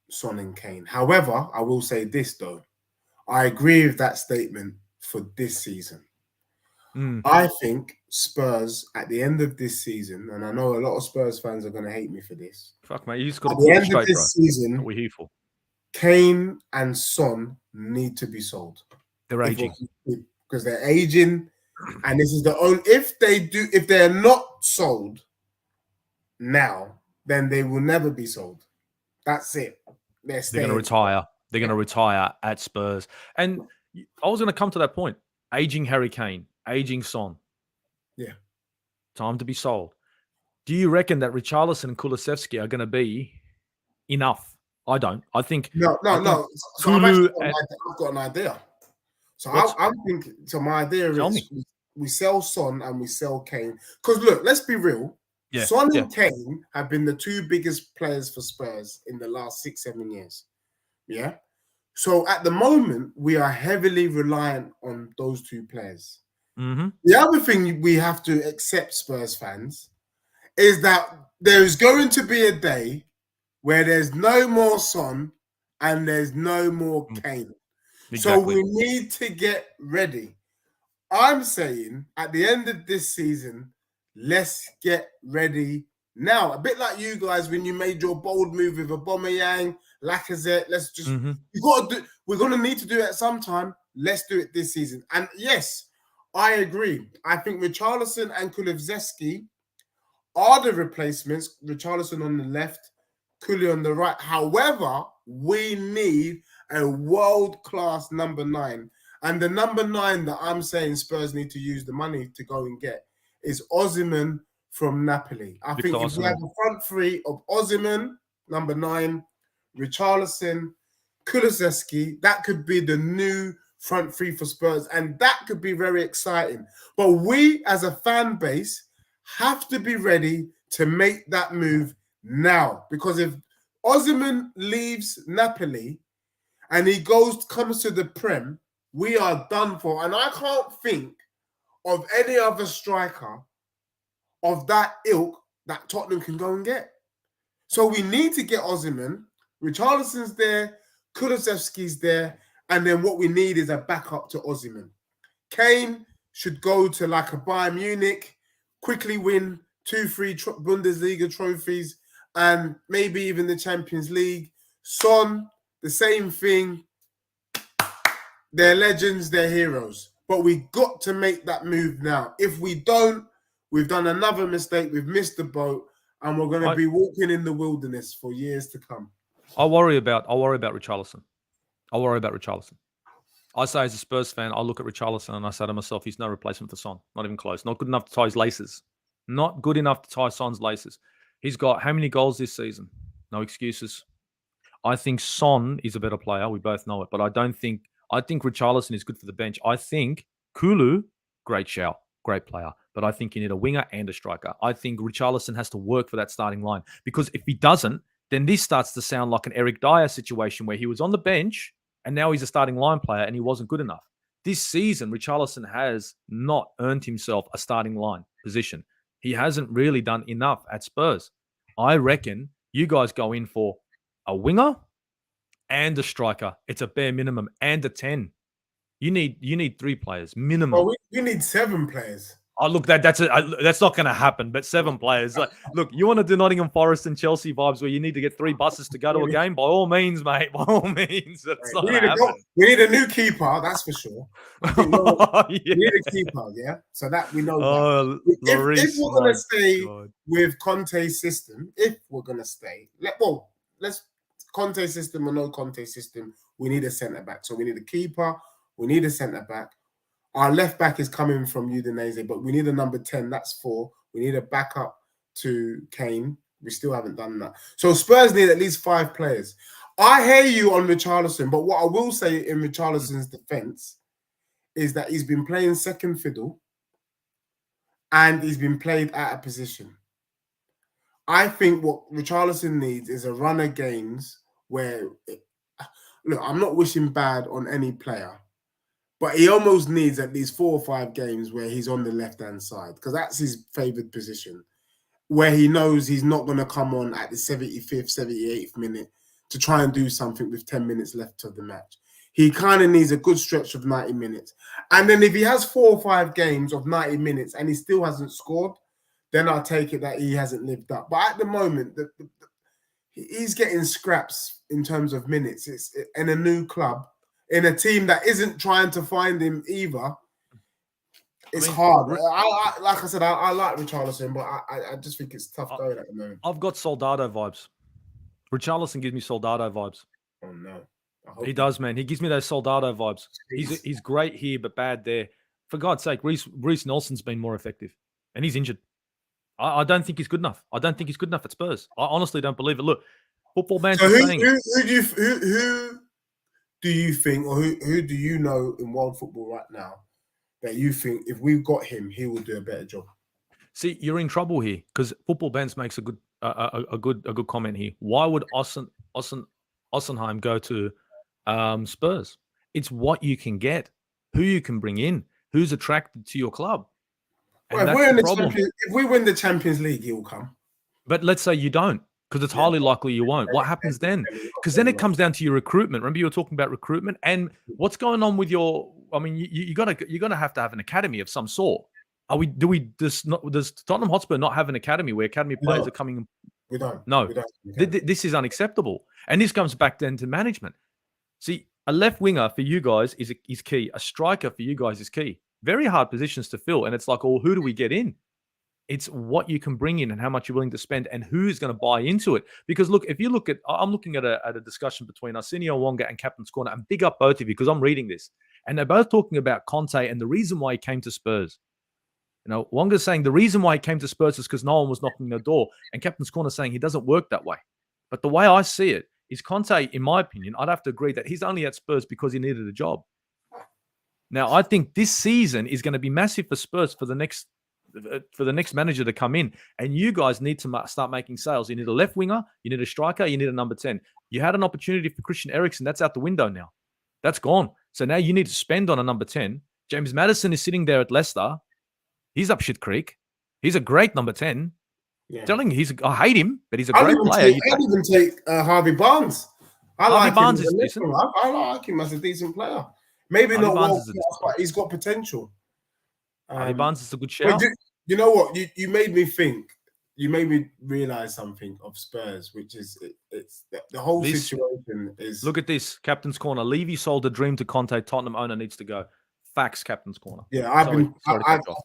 Son and Kane. However, I will say this, though. I agree with that statement for this season. I think Spurs, at the end of this season, and I know a lot of Spurs fans are going to hate me for this. Fuck, mate. You just got to put it straight, bro. Season, what we're here for. Kane and Son need to be sold. They're aging. Because they're aging. And this is the only... If they're not sold now, then they will never be sold. That's it. They're going to retire. They're going to retire at Spurs. And I was going to come to that point. Aging Harry Kane. Aging Son. Yeah. Time to be sold. Do you reckon that Richarlison and Kulusevski are going to be enough? I don't. I think... No. So I've got an idea. So I'm thinking... So my idea is we sell Son and we sell Kane. Because look, let's be real. Yeah. Son and Kane have been the 2 biggest players for Spurs in the last 6-7 years. Yeah? So at the moment, we are heavily reliant on those 2 players. Mm-hmm. The other thing we have to accept, Spurs fans, is that there's going to be a day where there's no more Son and there's no more Kane. Exactly. So we need to get ready. I'm saying at the end of this season, let's get ready now. A bit like you guys when you made your bold move with Aubameyang, Lacazette. Let's just we're going to need to do it at some time. Let's do it this season. And yes, I agree. I think Richarlison and Kulusevski are the replacements. Richarlison on the left, Kulu on the right. However, we need a world-class number 9. And the number 9 that I'm saying Spurs need to use the money to go and get is Osimhen from Napoli. I think if we have a front three of Osimhen, number 9, Richarlison, Kulusevski, that could be the new front three for Spurs. And that could be very exciting. But we, as a fan base, have to be ready to make that move now. Because if Osimhen leaves Napoli and he comes to the Prem, we are done for. And I can't think of any other striker of that ilk that Tottenham can go and get. So we need to get Osimhen. Richarlison's there, Kulusevski's there, and then what we need is a backup to Osimhen. Kane should go to like a Bayern Munich, quickly win 2-3 Bundesliga trophies, and maybe even the Champions League. Son, the same thing. They're legends, they're heroes. But we got to make that move now. If we don't, we've done another mistake. We've missed the boat, and we're going to be walking in the wilderness for years to come. I worry about Richarlison. I say as a Spurs fan, I look at Richarlison and I say to myself, he's no replacement for Son. Not even close. Not good enough to tie his laces. Not good enough to tie Son's laces. He's got how many goals this season? No excuses. I think Son is a better player. We both know it. But I think Richarlison is good for the bench. I think Kulu, great shout, great player. But I think you need a winger and a striker. I think Richarlison has to work for that starting line. Because if he doesn't, then this starts to sound like an Eric Dyer situation where he was on the bench and now he's a starting line player and he wasn't good enough. This season, Richarlison has not earned himself a starting line position. He hasn't really done enough at Spurs. I reckon you guys go in for a winger and a striker. It's a bare minimum, and a 10. You need 3 players minimum. Well, we need 7 players. Oh, look, that's not going to happen. But 7 players. Look, you want to do Nottingham Forest and Chelsea vibes where you need to get 3 buses to go to a game? By all means, mate. By all means, that's not going to happen. We need a new keeper, that's for sure. We need a keeper, yeah. So that we know. If we're going to stay with Conte's system, let's Conte system or no Conte system, we need a centre back. So we need a keeper. We need a centre back. Our left back is coming from Udinese, but we need a number 10. That's 4. We need a backup to Kane. We still haven't done that. So Spurs need at least 5 players. I hear you on Richarlison, but what I will say in Richarlison's defence is that he's been playing second fiddle and he's been played out of position. I think what Richarlison needs is a run of games where, look, I'm not wishing bad on any player, but he almost needs at least 4 or 5 games where he's on the left-hand side because that's his favoured position, where he knows he's not going to come on at the 75th, 78th minute to try and do something with 10 minutes left of the match. He kind of needs a good stretch of 90 minutes. And then if he has 4 or 5 games of 90 minutes and he still hasn't scored, then I'll take it that he hasn't lived up. But at the moment, he's getting scraps in terms of minutes. It's in a new club, in a team that isn't trying to find him either. It's hard. Like I said, I like Richarlison, but I just think it's tough going at the moment. I've got Soldado vibes. Richarlison gives me Soldado vibes. Oh, no. He does, man. He gives me those Soldado vibes. He's great here, but bad there. For God's sake, Reece Nelson's been more effective, and he's injured. I don't think he's good enough. I don't think he's good enough at Spurs. I honestly don't believe it. Look, football bands are saying... Who do you think, or who do you know in world football right now that you think if we've got him, he will do a better job? See, you're in trouble here because football bands makes a good comment here. Why would Ossenheim go to Spurs? It's what you can get, who you can bring in, who's attracted to your club. Well, if we win the Champions League, he will come. But let's say you don't, because it's highly likely you won't. What happens then? Because then it comes down to your recruitment. Remember, you were talking about recruitment and what's going on with your. I mean, you're gonna have to have an academy of some sort. Does Tottenham Hotspur not have an academy where academy players are coming? We don't. No, this is unacceptable, and this comes back then to management. See, a left winger for you guys is key. A striker for you guys is key. Very hard positions to fill, and it's like, oh, who do we get in? It's what you can bring in and how much you're willing to spend and who's going to buy into it. Because look, if you look at, I'm looking at a discussion between Arsenio Wonga and Captain's Corner, and big up both of you because I'm reading this. And they're both talking about Conte and the reason why he came to Spurs. You know, Wonga's saying the reason why he came to Spurs is because no one was knocking the door. And Captain's Corner saying he doesn't work that way. But the way I see it is Conte, in my opinion, I'd have to agree that he's only at Spurs because he needed a job. Now, I think this season is going to be massive for Spurs for the next manager to come in. And you guys need to start making sales. You need a left winger, you need a striker, you need a number 10. You had an opportunity for Christian Eriksen. That's out the window now. That's gone. So now you need to spend on a number 10. James Maddison is sitting there at Leicester. He's up shit creek. He's a great number 10. Yeah. Telling you, I hate him, but he's a great player. I'd even take Harvey Barnes. Harvey Barnes is decent. I like him as a decent player. Maybe not world class, but he's got potential. Harvey Barnes is a good shout. You know what? You made me think. You made me realize something of Spurs, which is it's the whole situation is. Look at this, Captain's Corner. Levy sold a dream to Conte. Tottenham owner needs to go. Facts, Captain's Corner. Yeah,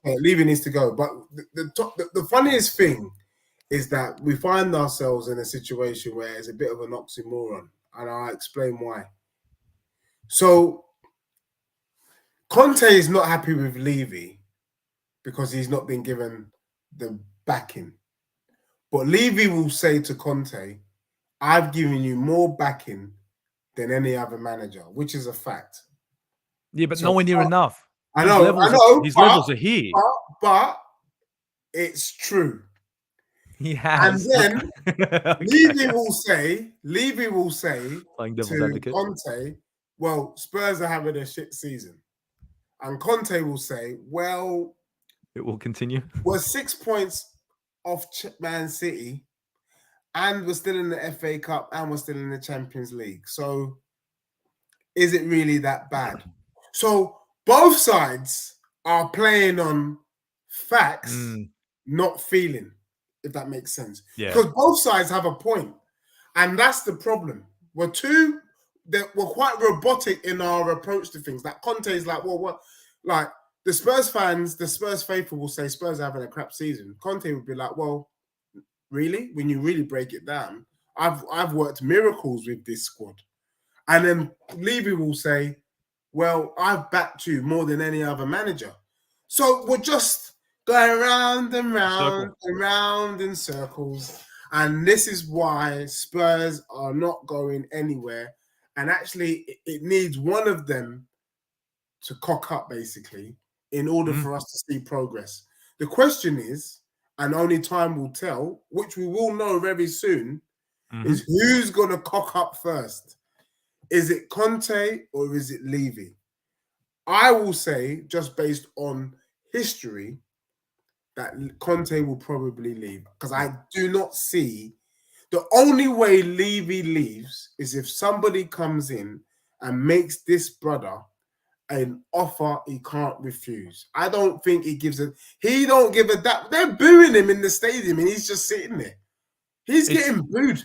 Levy needs to go. But the funniest thing is that we find ourselves in a situation where it's a bit of an oxymoron, and I'll explain why. So Conte is not happy with Levy because he's not been given the backing. But Levy will say to Conte, I've given you more backing than any other manager, which is a fact. Yeah, but nowhere near enough. I know. His levels are here. But it's true. He has. And then okay. Levy will say to Conte, well, Spurs are having a shit season. And Conte will say, well, it will continue. We're 6 points off Man City, and we're still in the FA Cup, and we're still in the Champions League. So is it really that bad? So both sides are playing on facts, not feeling, if that makes sense. Yeah. Because both sides have a point, and that's the problem. We're quite robotic in our approach to things. Like Conte is like, well, what? Like the Spurs fans, the Spurs faithful will say Spurs are having a crap season. Conte would be like, well, really? When you really break it down, I've worked miracles with this squad. And then Levy will say, well, I've backed you more than any other manager. So we're just going round and round and round in circles. And this is why Spurs are not going anywhere. And actually, it needs one of them to cock up, basically, in order for us to see progress. The question is, and only time will tell, which we will know very soon, is who's going to cock up first. Is it Conte or is it Levy? I will say, just based on history, that Conte will probably leave. Because I do not see... The only way Levy leaves is if somebody comes in and makes this brother an offer he can't refuse. I don't think he gives a... He don't give a... They're booing him in the stadium and he's just sitting there. He's getting booed.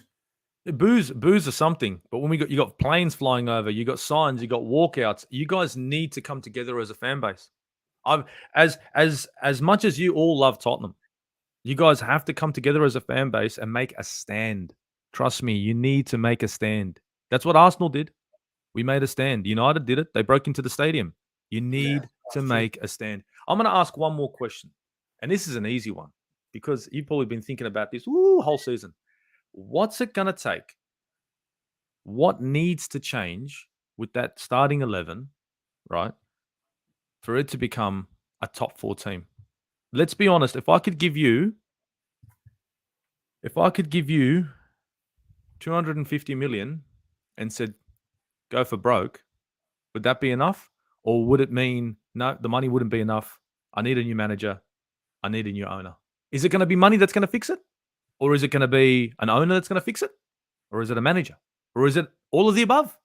Boos are something, but when you got planes flying over, you got signs, you got walkouts. You guys need to come together as a fan base. As much as you all love Tottenham, you guys have to come together as a fan base and make a stand. Trust me, you need to make a stand. That's what Arsenal did. We made a stand. United did it. They broke into the stadium. You need to make a stand. I'm going to ask one more question, and this is an easy one because you've probably been thinking about this whole season. What's it going to take? What needs to change with that starting 11, right, for it to become a top 4 team? Let's be honest. If I could give you 250 million and said, go for broke, would that be enough? Or would it mean, no, the money wouldn't be enough. I need a new manager. I need a new owner. Is it going to be money that's going to fix it? Or is it going to be an owner that's going to fix it? Or is it a manager? Or is it all of the above?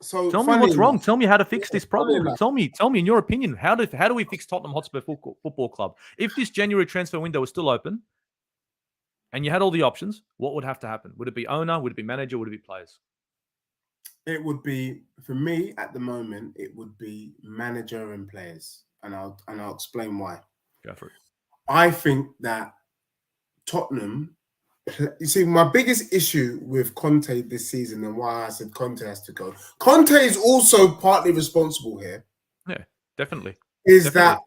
So tell me what's wrong. Tell me how to fix this problem. Tell me in your opinion, how do we fix Tottenham Hotspur Football Club? If this January transfer window was still open and you had all the options, what would have to happen? Would it be owner? Would it be manager? Would it be players? It would be, for me at the moment, it would be manager and players. And I'll explain why. Go for it. I think that Tottenham, you see, my biggest issue with Conte this season and why I said Conte has to go. Conte is also partly responsible here. Yeah, definitely. Is that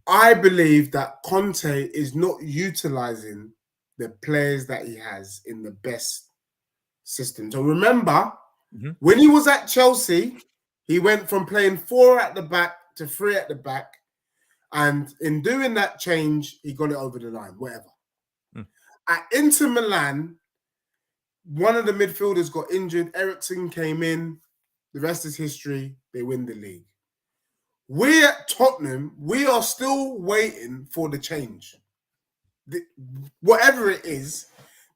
I believe that Conte is not utilizing the players that he has in the best system. So remember, when he was at Chelsea, he went from playing 4 at the back to 3 at the back. And in doing that change, he got it over the line, whatever. At Inter Milan, one of the midfielders got injured. Eriksen came in. The rest is history. They win the league. We at Tottenham, we are still waiting for the change. Whatever it is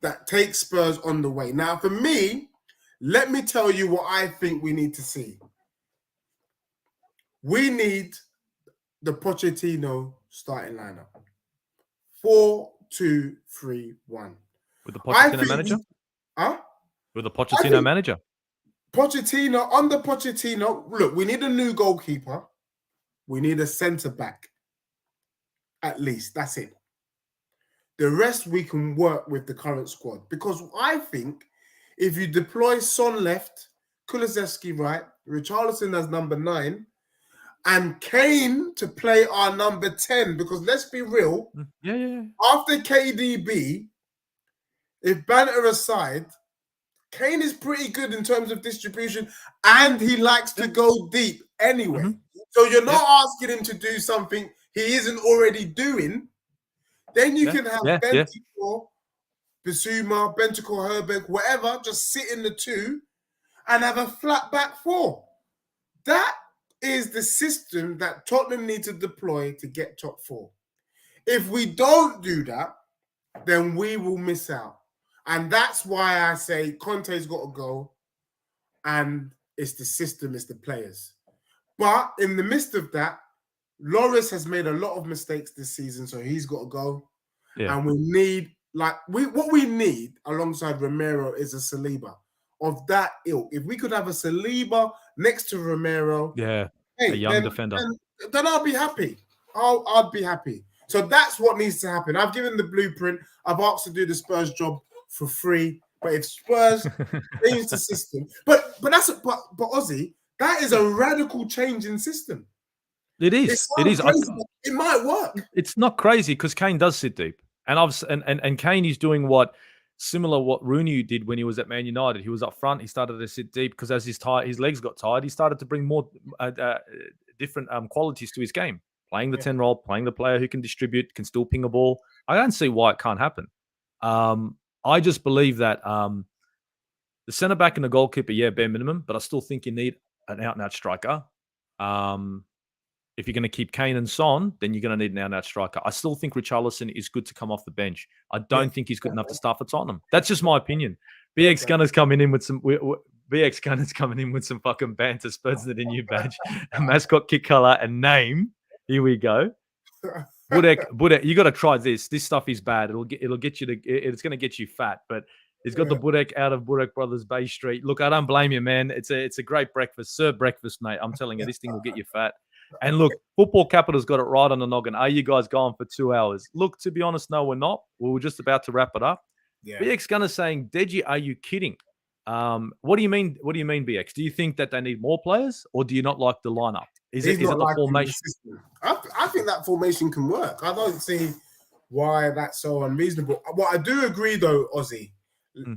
that takes Spurs on the way. Now, for me, let me tell you what I think we need to see. We need the Pochettino starting lineup. 4-2-3-1. With the Pochettino manager? With the Pochettino manager? Pochettino, under Pochettino, look, we need a new goalkeeper. We need a centre-back. At least, that's it. The rest we can work with the current squad. Because I think if you deploy Son left, Kulusevski right, Richarlison as number 9, and Kane to play our number 10, because let's be real, after KDB, if banter aside, Kane is pretty good in terms of distribution, and he likes to go deep anyway. So you're not asking him to do something he isn't already doing. Then you can have Bentancur, Bissouma, Bentancur, Herberg, whatever, just sit in the 2 and have a flat back 4. That is the system that Tottenham need to deploy to get top 4. If we don't do that, then we will miss out. And that's why I say Conte's got to go, and it's the system, it's the players. But in the midst of that, Loris has made a lot of mistakes this season, so he's got to go. Yeah. And we need, what we need alongside Romero is a Saliba of that ilk. If we could have a Saliba next to Romero, a young defender, then I'll be happy. I'd be happy. So that's what needs to happen. I've given the blueprint. I've asked to do the Spurs job for free. But if Spurs change the system, but Ozzy, that is a radical change in system. It is. It is. It might work. It's not crazy because Kane does sit deep, and Kane is doing similar what Rooney did when he was at Man United. He was up front. He started to sit deep because as his legs got tired, he started to bring more different qualities to his game. Playing the 10 role, playing the player who can distribute, can still ping a ball. I don't see why it can't happen. I just believe that the centre back and the goalkeeper, bare minimum, but I still think you need an out-and-out striker. If you're going to keep Kane and Son, then you're going to need an out-and-out striker. I still think Richarlison is good to come off the bench. I don't think he's good enough to start for Tottenham. That's just my opinion. BX Gunner's coming in with some fucking banter. Spurs need a new badge, a mascot, kick color, and name. Here we go. Budek, you got to try this. This stuff is bad. It's going to get you fat, but he's got the Budek out of Budek Brothers Bay Street. Look, I don't blame you, man. It's a great breakfast. Serve breakfast, mate. I'm telling you, this thing will get you fat. And look, Football Capital's got it right on the noggin. Are you guys going for 2 hours? Look, to be honest, no, we're not. We were just about to wrap it up. Yeah. BX Gunner saying, Deji, are you kidding? What do you mean? What do you mean, BX? Do you think that they need more players, or do you not like the lineup? Is it the formation? I think that formation can work. I don't see why that's so unreasonable. What I do agree, though, Ozzy,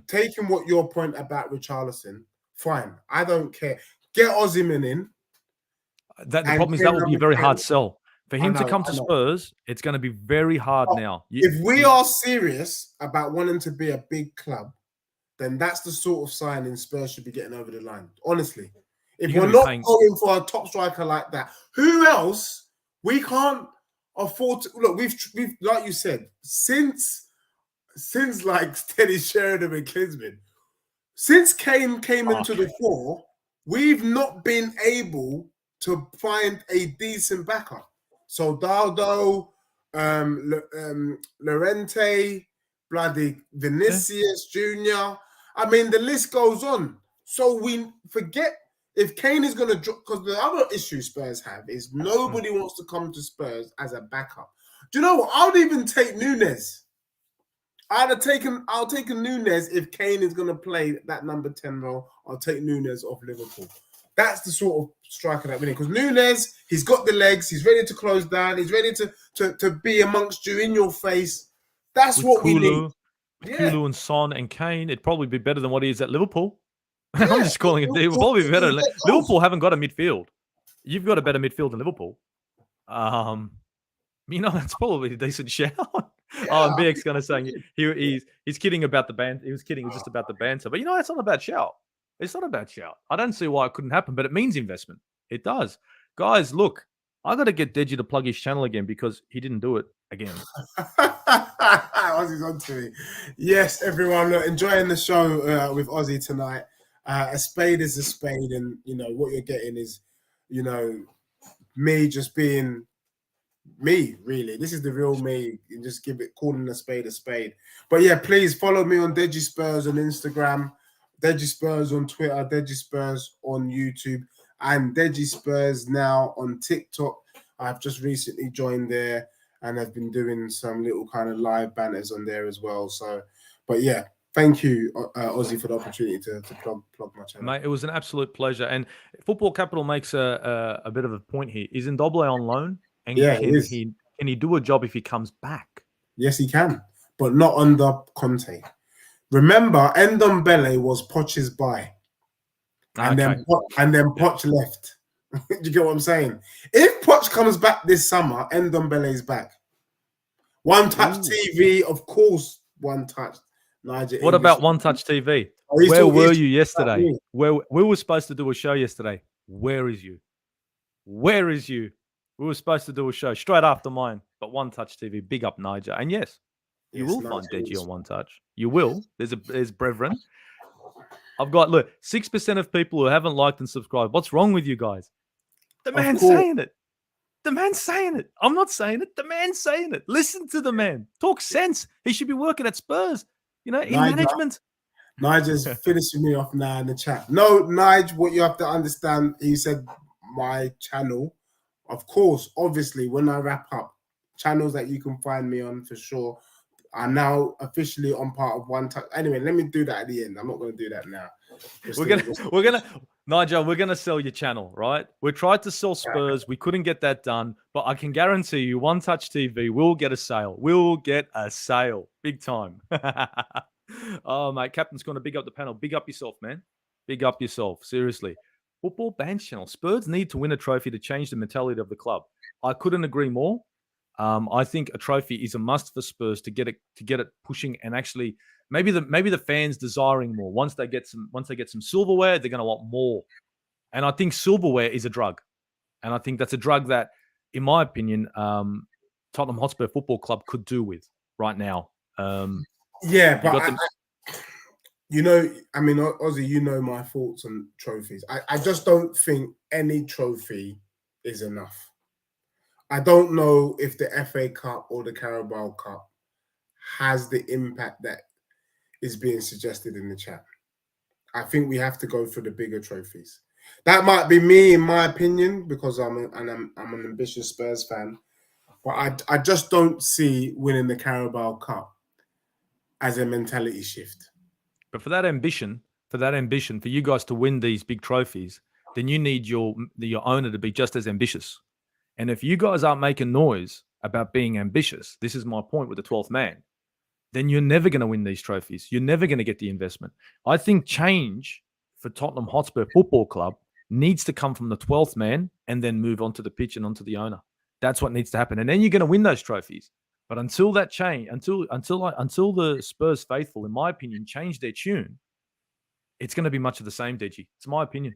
taking what your point about Richarlison, fine. I don't care. Get Osimhen in. The problem is that will be a very hard sell. For him to come to Spurs, it's going to be very hard now. If we are serious about wanting to be a big club, then that's the sort of signing Spurs should be getting over the line. Honestly. If we're not going for a top striker like that, who else? We can't afford to look. We've like you said, since like Dennis Sheringham and Klinsmann, since Kane came into the fore, we've not been able to find a decent backup. So Daldo, Llorente, bloody Vinicius Jr. I mean, the list goes on. So we forget. If Kane is going to drop, because the other issue Spurs have is nobody wants to come to Spurs as a backup. Do you know what? I would even take Nunes. I'll take Nunes if Kane is going to play that number 10 role. I'll take Nunes off Liverpool. That's the sort of striker that winning. Because Nunes, he's got the legs. He's ready to close down. He's ready to be amongst you, in your face. That's With what we Kulu, need. With Kulu and Son and Kane, it'd probably be better than what he is at Liverpool. Yeah. I'm just calling it. It would probably be better. Liverpool haven't got a midfield. You've got a better midfield than Liverpool. That's probably a decent shout. Yeah, and BX going to say he's kidding about the band. He was kidding just about the banter. But it's not a bad shout. It's not a bad shout. I don't see why it couldn't happen, but it means investment. It does. Guys, look, I got to get Deji to plug his channel again because he didn't do it again. Ozzy's on to me. Yes, everyone, look, enjoying the show with Ozzy tonight. A spade is a spade, and what you're getting is, me just being me. Really, this is the real me. You just calling a spade a spade. But yeah, please follow me on Deji Spurs on Instagram, Deji Spurs on Twitter, Deji Spurs on YouTube, and Deji Spurs now on TikTok. I've just recently joined there, and I've been doing some little kind of live banners on there as well. So, but yeah, thank you, Ozzy, for the opportunity to plug my channel. Mate, it was an absolute pleasure. And Football Capital makes a bit of a point here. Is Ndombele on loan? And can he do a job if he comes back? Yes, he can, but not under Conte. Remember, Ndombele was Poch's buy, and then Poch left. Do you get what I'm saying? If Poch comes back this summer, Ndombele is back. One Touch TV, of course. One Touch. Nigel. What about One Touch TV? Where were you yesterday? Where we were supposed to do a show yesterday. Where is you? Where is you? We were supposed to do a show straight after mine, but One Touch TV, big up Niger. And yes, you will find Deji on One Touch. You will. There's brethren. I've got 6% of people who haven't liked and subscribed. What's wrong with you guys? The man's saying it. The man's saying it. I'm not saying it. The man's saying it. Listen to the man. Talk sense. He should be working at Spurs. In management. Nigel's finishing me off now in the chat. No, Nigel, what you have to understand, he said my channel. Of course, obviously, when I wrap up, channels that you can find me on for sure are now officially on part of One Touch. Anyway, let me do that at the end. I'm not going to do that now. Nigel, we're gonna sell your channel, right? We tried to sell Spurs, we couldn't get that done, but I can guarantee you, One Touch TV will get a sale. We'll get a sale, big time. Oh, mate, Captain's going to big up the panel. Big up yourself, man. Big up yourself, seriously. Football Bench Channel. Spurs need to win a trophy to change the mentality of the club. I couldn't agree more. I think a trophy is a must for Spurs to get it pushing, and actually maybe the fans desiring more. Once they get some silverware, they're going to want more. And I think silverware is a drug, and I think that's a drug that, in my opinion, Tottenham Hotspur Football Club could do with right now. Yeah, but Ozzy, my thoughts on trophies. I just don't think any trophy is enough. I don't know if the FA Cup or the Carabao Cup has the impact that is being suggested in the chat. I think we have to go for the bigger trophies. That might be me, in my opinion, because I'm an ambitious Spurs fan. But I just don't see winning the Carabao Cup as a mentality shift. But for that ambition, for you guys to win these big trophies, then you need your owner to be just as ambitious. And if you guys aren't making noise about being ambitious, this is my point with the 12th man, then you're never going to win these trophies. You're never going to get the investment. I think change for Tottenham Hotspur Football Club needs to come from the 12th man and then move onto the pitch and onto the owner. That's what needs to happen. And then you're going to win those trophies. But until that change, until the Spurs faithful, in my opinion, change their tune, it's going to be much of the same, Deji. It's my opinion.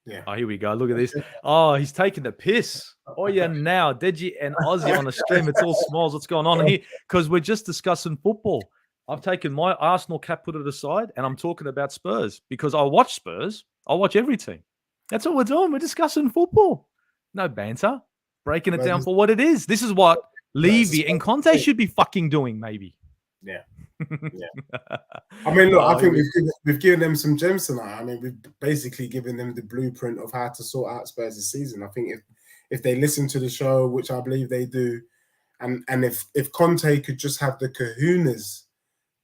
Yeah. Oh, here we go. Look at this. Oh, he's taking the piss. Oh, yeah, now Deji and Ozzy on a stream. It's all smiles. What's going on here? Because we're just discussing football. I've taken my Arsenal cap, put it aside, and I'm talking about Spurs because I watch Spurs. I watch every team. That's what we're doing. We're discussing football. No banter. Breaking it down for what it is. This is what Levy and Conte should be fucking doing, maybe. Yeah. I mean, look, I think we've given them some gems tonight. I mean, we've basically given them the blueprint of how to sort out Spurs this season. I think if they listen to the show, which I believe they do, and if Conte could just have the kahunas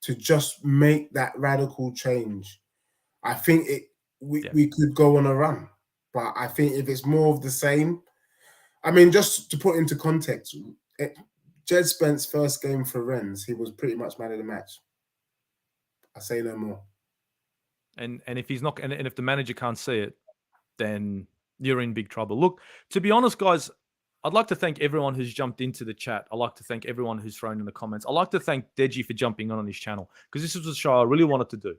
to just make that radical change, I think we could go on a run. But I think if it's more of the same, I mean, just to put into context, Jed Spence's first game for Rennes, he was pretty much man of the match. I say no more. And if he's not, and if the manager can't see it, then you're in big trouble. Look, to be honest, guys, I'd like to thank everyone who's jumped into the chat. I'd like to thank everyone who's thrown in the comments. I'd like to thank Deji for jumping on his channel, because this was a show I really wanted to do.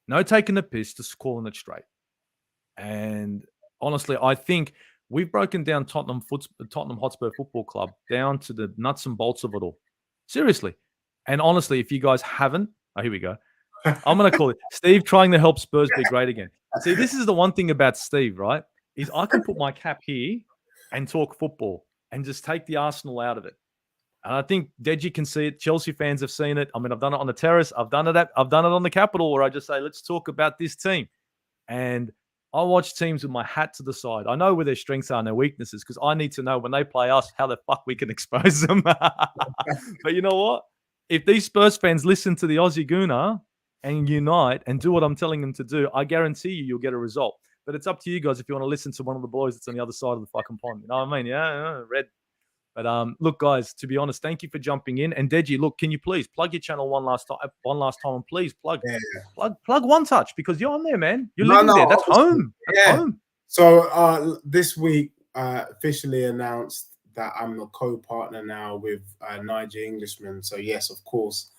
No taking the piss, just calling it straight. And honestly, I think we've broken down Tottenham Hotspur Football Club down to the nuts and bolts of it all. Seriously. And honestly, if you guys haven't, here we go. I'm going to call it Steve trying to help Spurs be great again. See, this is the one thing about Steve, right? Is I can put my cap here and talk football and just take the Arsenal out of it. And I think Deji can see it. Chelsea fans have seen it. I mean, I've done it on the terrace. I've done it on the Capitol, where I just say, let's talk about this team. And I watch teams with my hat to the side. I know where their strengths are and their weaknesses, because I need to know when they play us how the fuck we can expose them. But you know what? If these Spurs fans listen to the Aussie Gooner and unite and do what I'm telling them to do, I guarantee you'll get a result. But it's up to you guys if you want to listen to one of the boys that's on the other side of the fucking pond. You know what I mean? Yeah, red. But look, guys, to be honest, thank you for jumping in. And Deji, look, can you please plug your channel one last time, and please plug One Touch, because you're on there, man. You're living there. That's home. That's home. So this week, officially announced that I'm a co-partner now with Nigel Englishman. So yes, of course,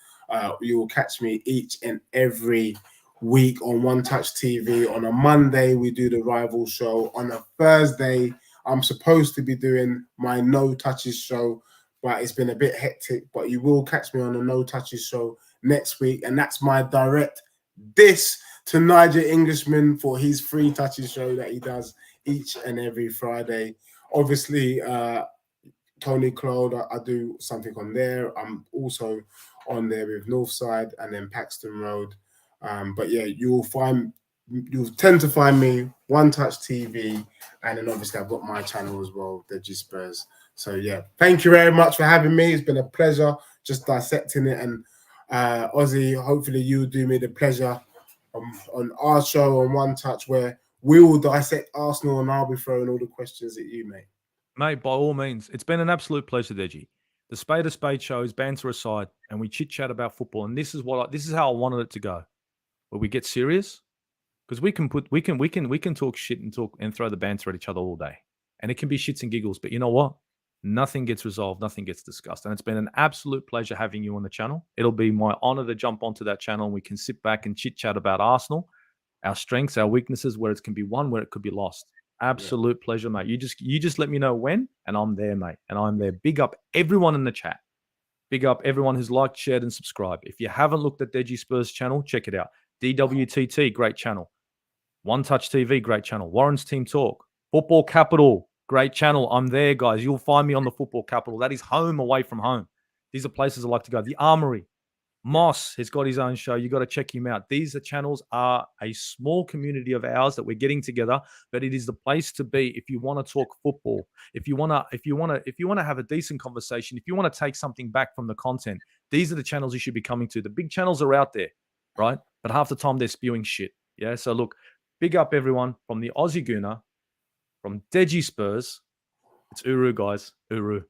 you will catch me each and every week on One Touch TV. On a Monday, we do the rival show. On a Thursday, I'm supposed to be doing my No Touches show, but it's been a bit hectic. But you will catch me on the No Touches show next week, and that's my direct diss to Nigel Englishman for his Free Touches show that he does each and every Friday. Obviously, Tony Claude, I do something on there. I'm also on there with Northside and then Paxton Road. But yeah, you'll tend to find me One Touch TV, and then obviously I've got my channel as well, Deji Spurs. So yeah, thank you very much for having me. It's been a pleasure just dissecting it, and Ozzy, hopefully you'll do me the pleasure on our show on One Touch, where we will dissect Arsenal, and I'll be throwing all the questions at you, mate. Mate, by all means, it's been an absolute pleasure, Deji. The Spade of Spade show is banter aside, and we chit chat about football, and this is how I wanted it to go, where we get serious. Because we can talk shit and throw the banter at each other all day, and it can be shits and giggles. But you know what? Nothing gets resolved, nothing gets discussed, and it's been an absolute pleasure having you on the channel. It'll be my honor to jump onto that channel, and we can sit back and chit chat about Arsenal, our strengths, our weaknesses, where it can be won, where it could be lost. Absolute pleasure, mate. You just let me know when, and I'm there, mate. And I'm there. Big up everyone in the chat. Big up everyone who's liked, shared, and subscribed. If you haven't looked at Deji Spurs' channel, check it out. DWTT, great channel. One Touch TV, great channel. Warren's Team Talk. Football Capital, great channel. I'm there, guys. You'll find me on the Football Capital. That is home away from home. These are places I like to go. The Armory. Moss has got his own show. You got to check him out. These channels are a small community of ours that we're getting together, but it is the place to be if you want to talk football. If you want to have a decent conversation, if you want to take something back from the content, these are the channels you should be coming to. The big channels are out there, right? But half the time they're spewing shit. Yeah. So look, big up everyone from the Aussie Gooner, from Deji Spurs. It's Uru, guys. Uru.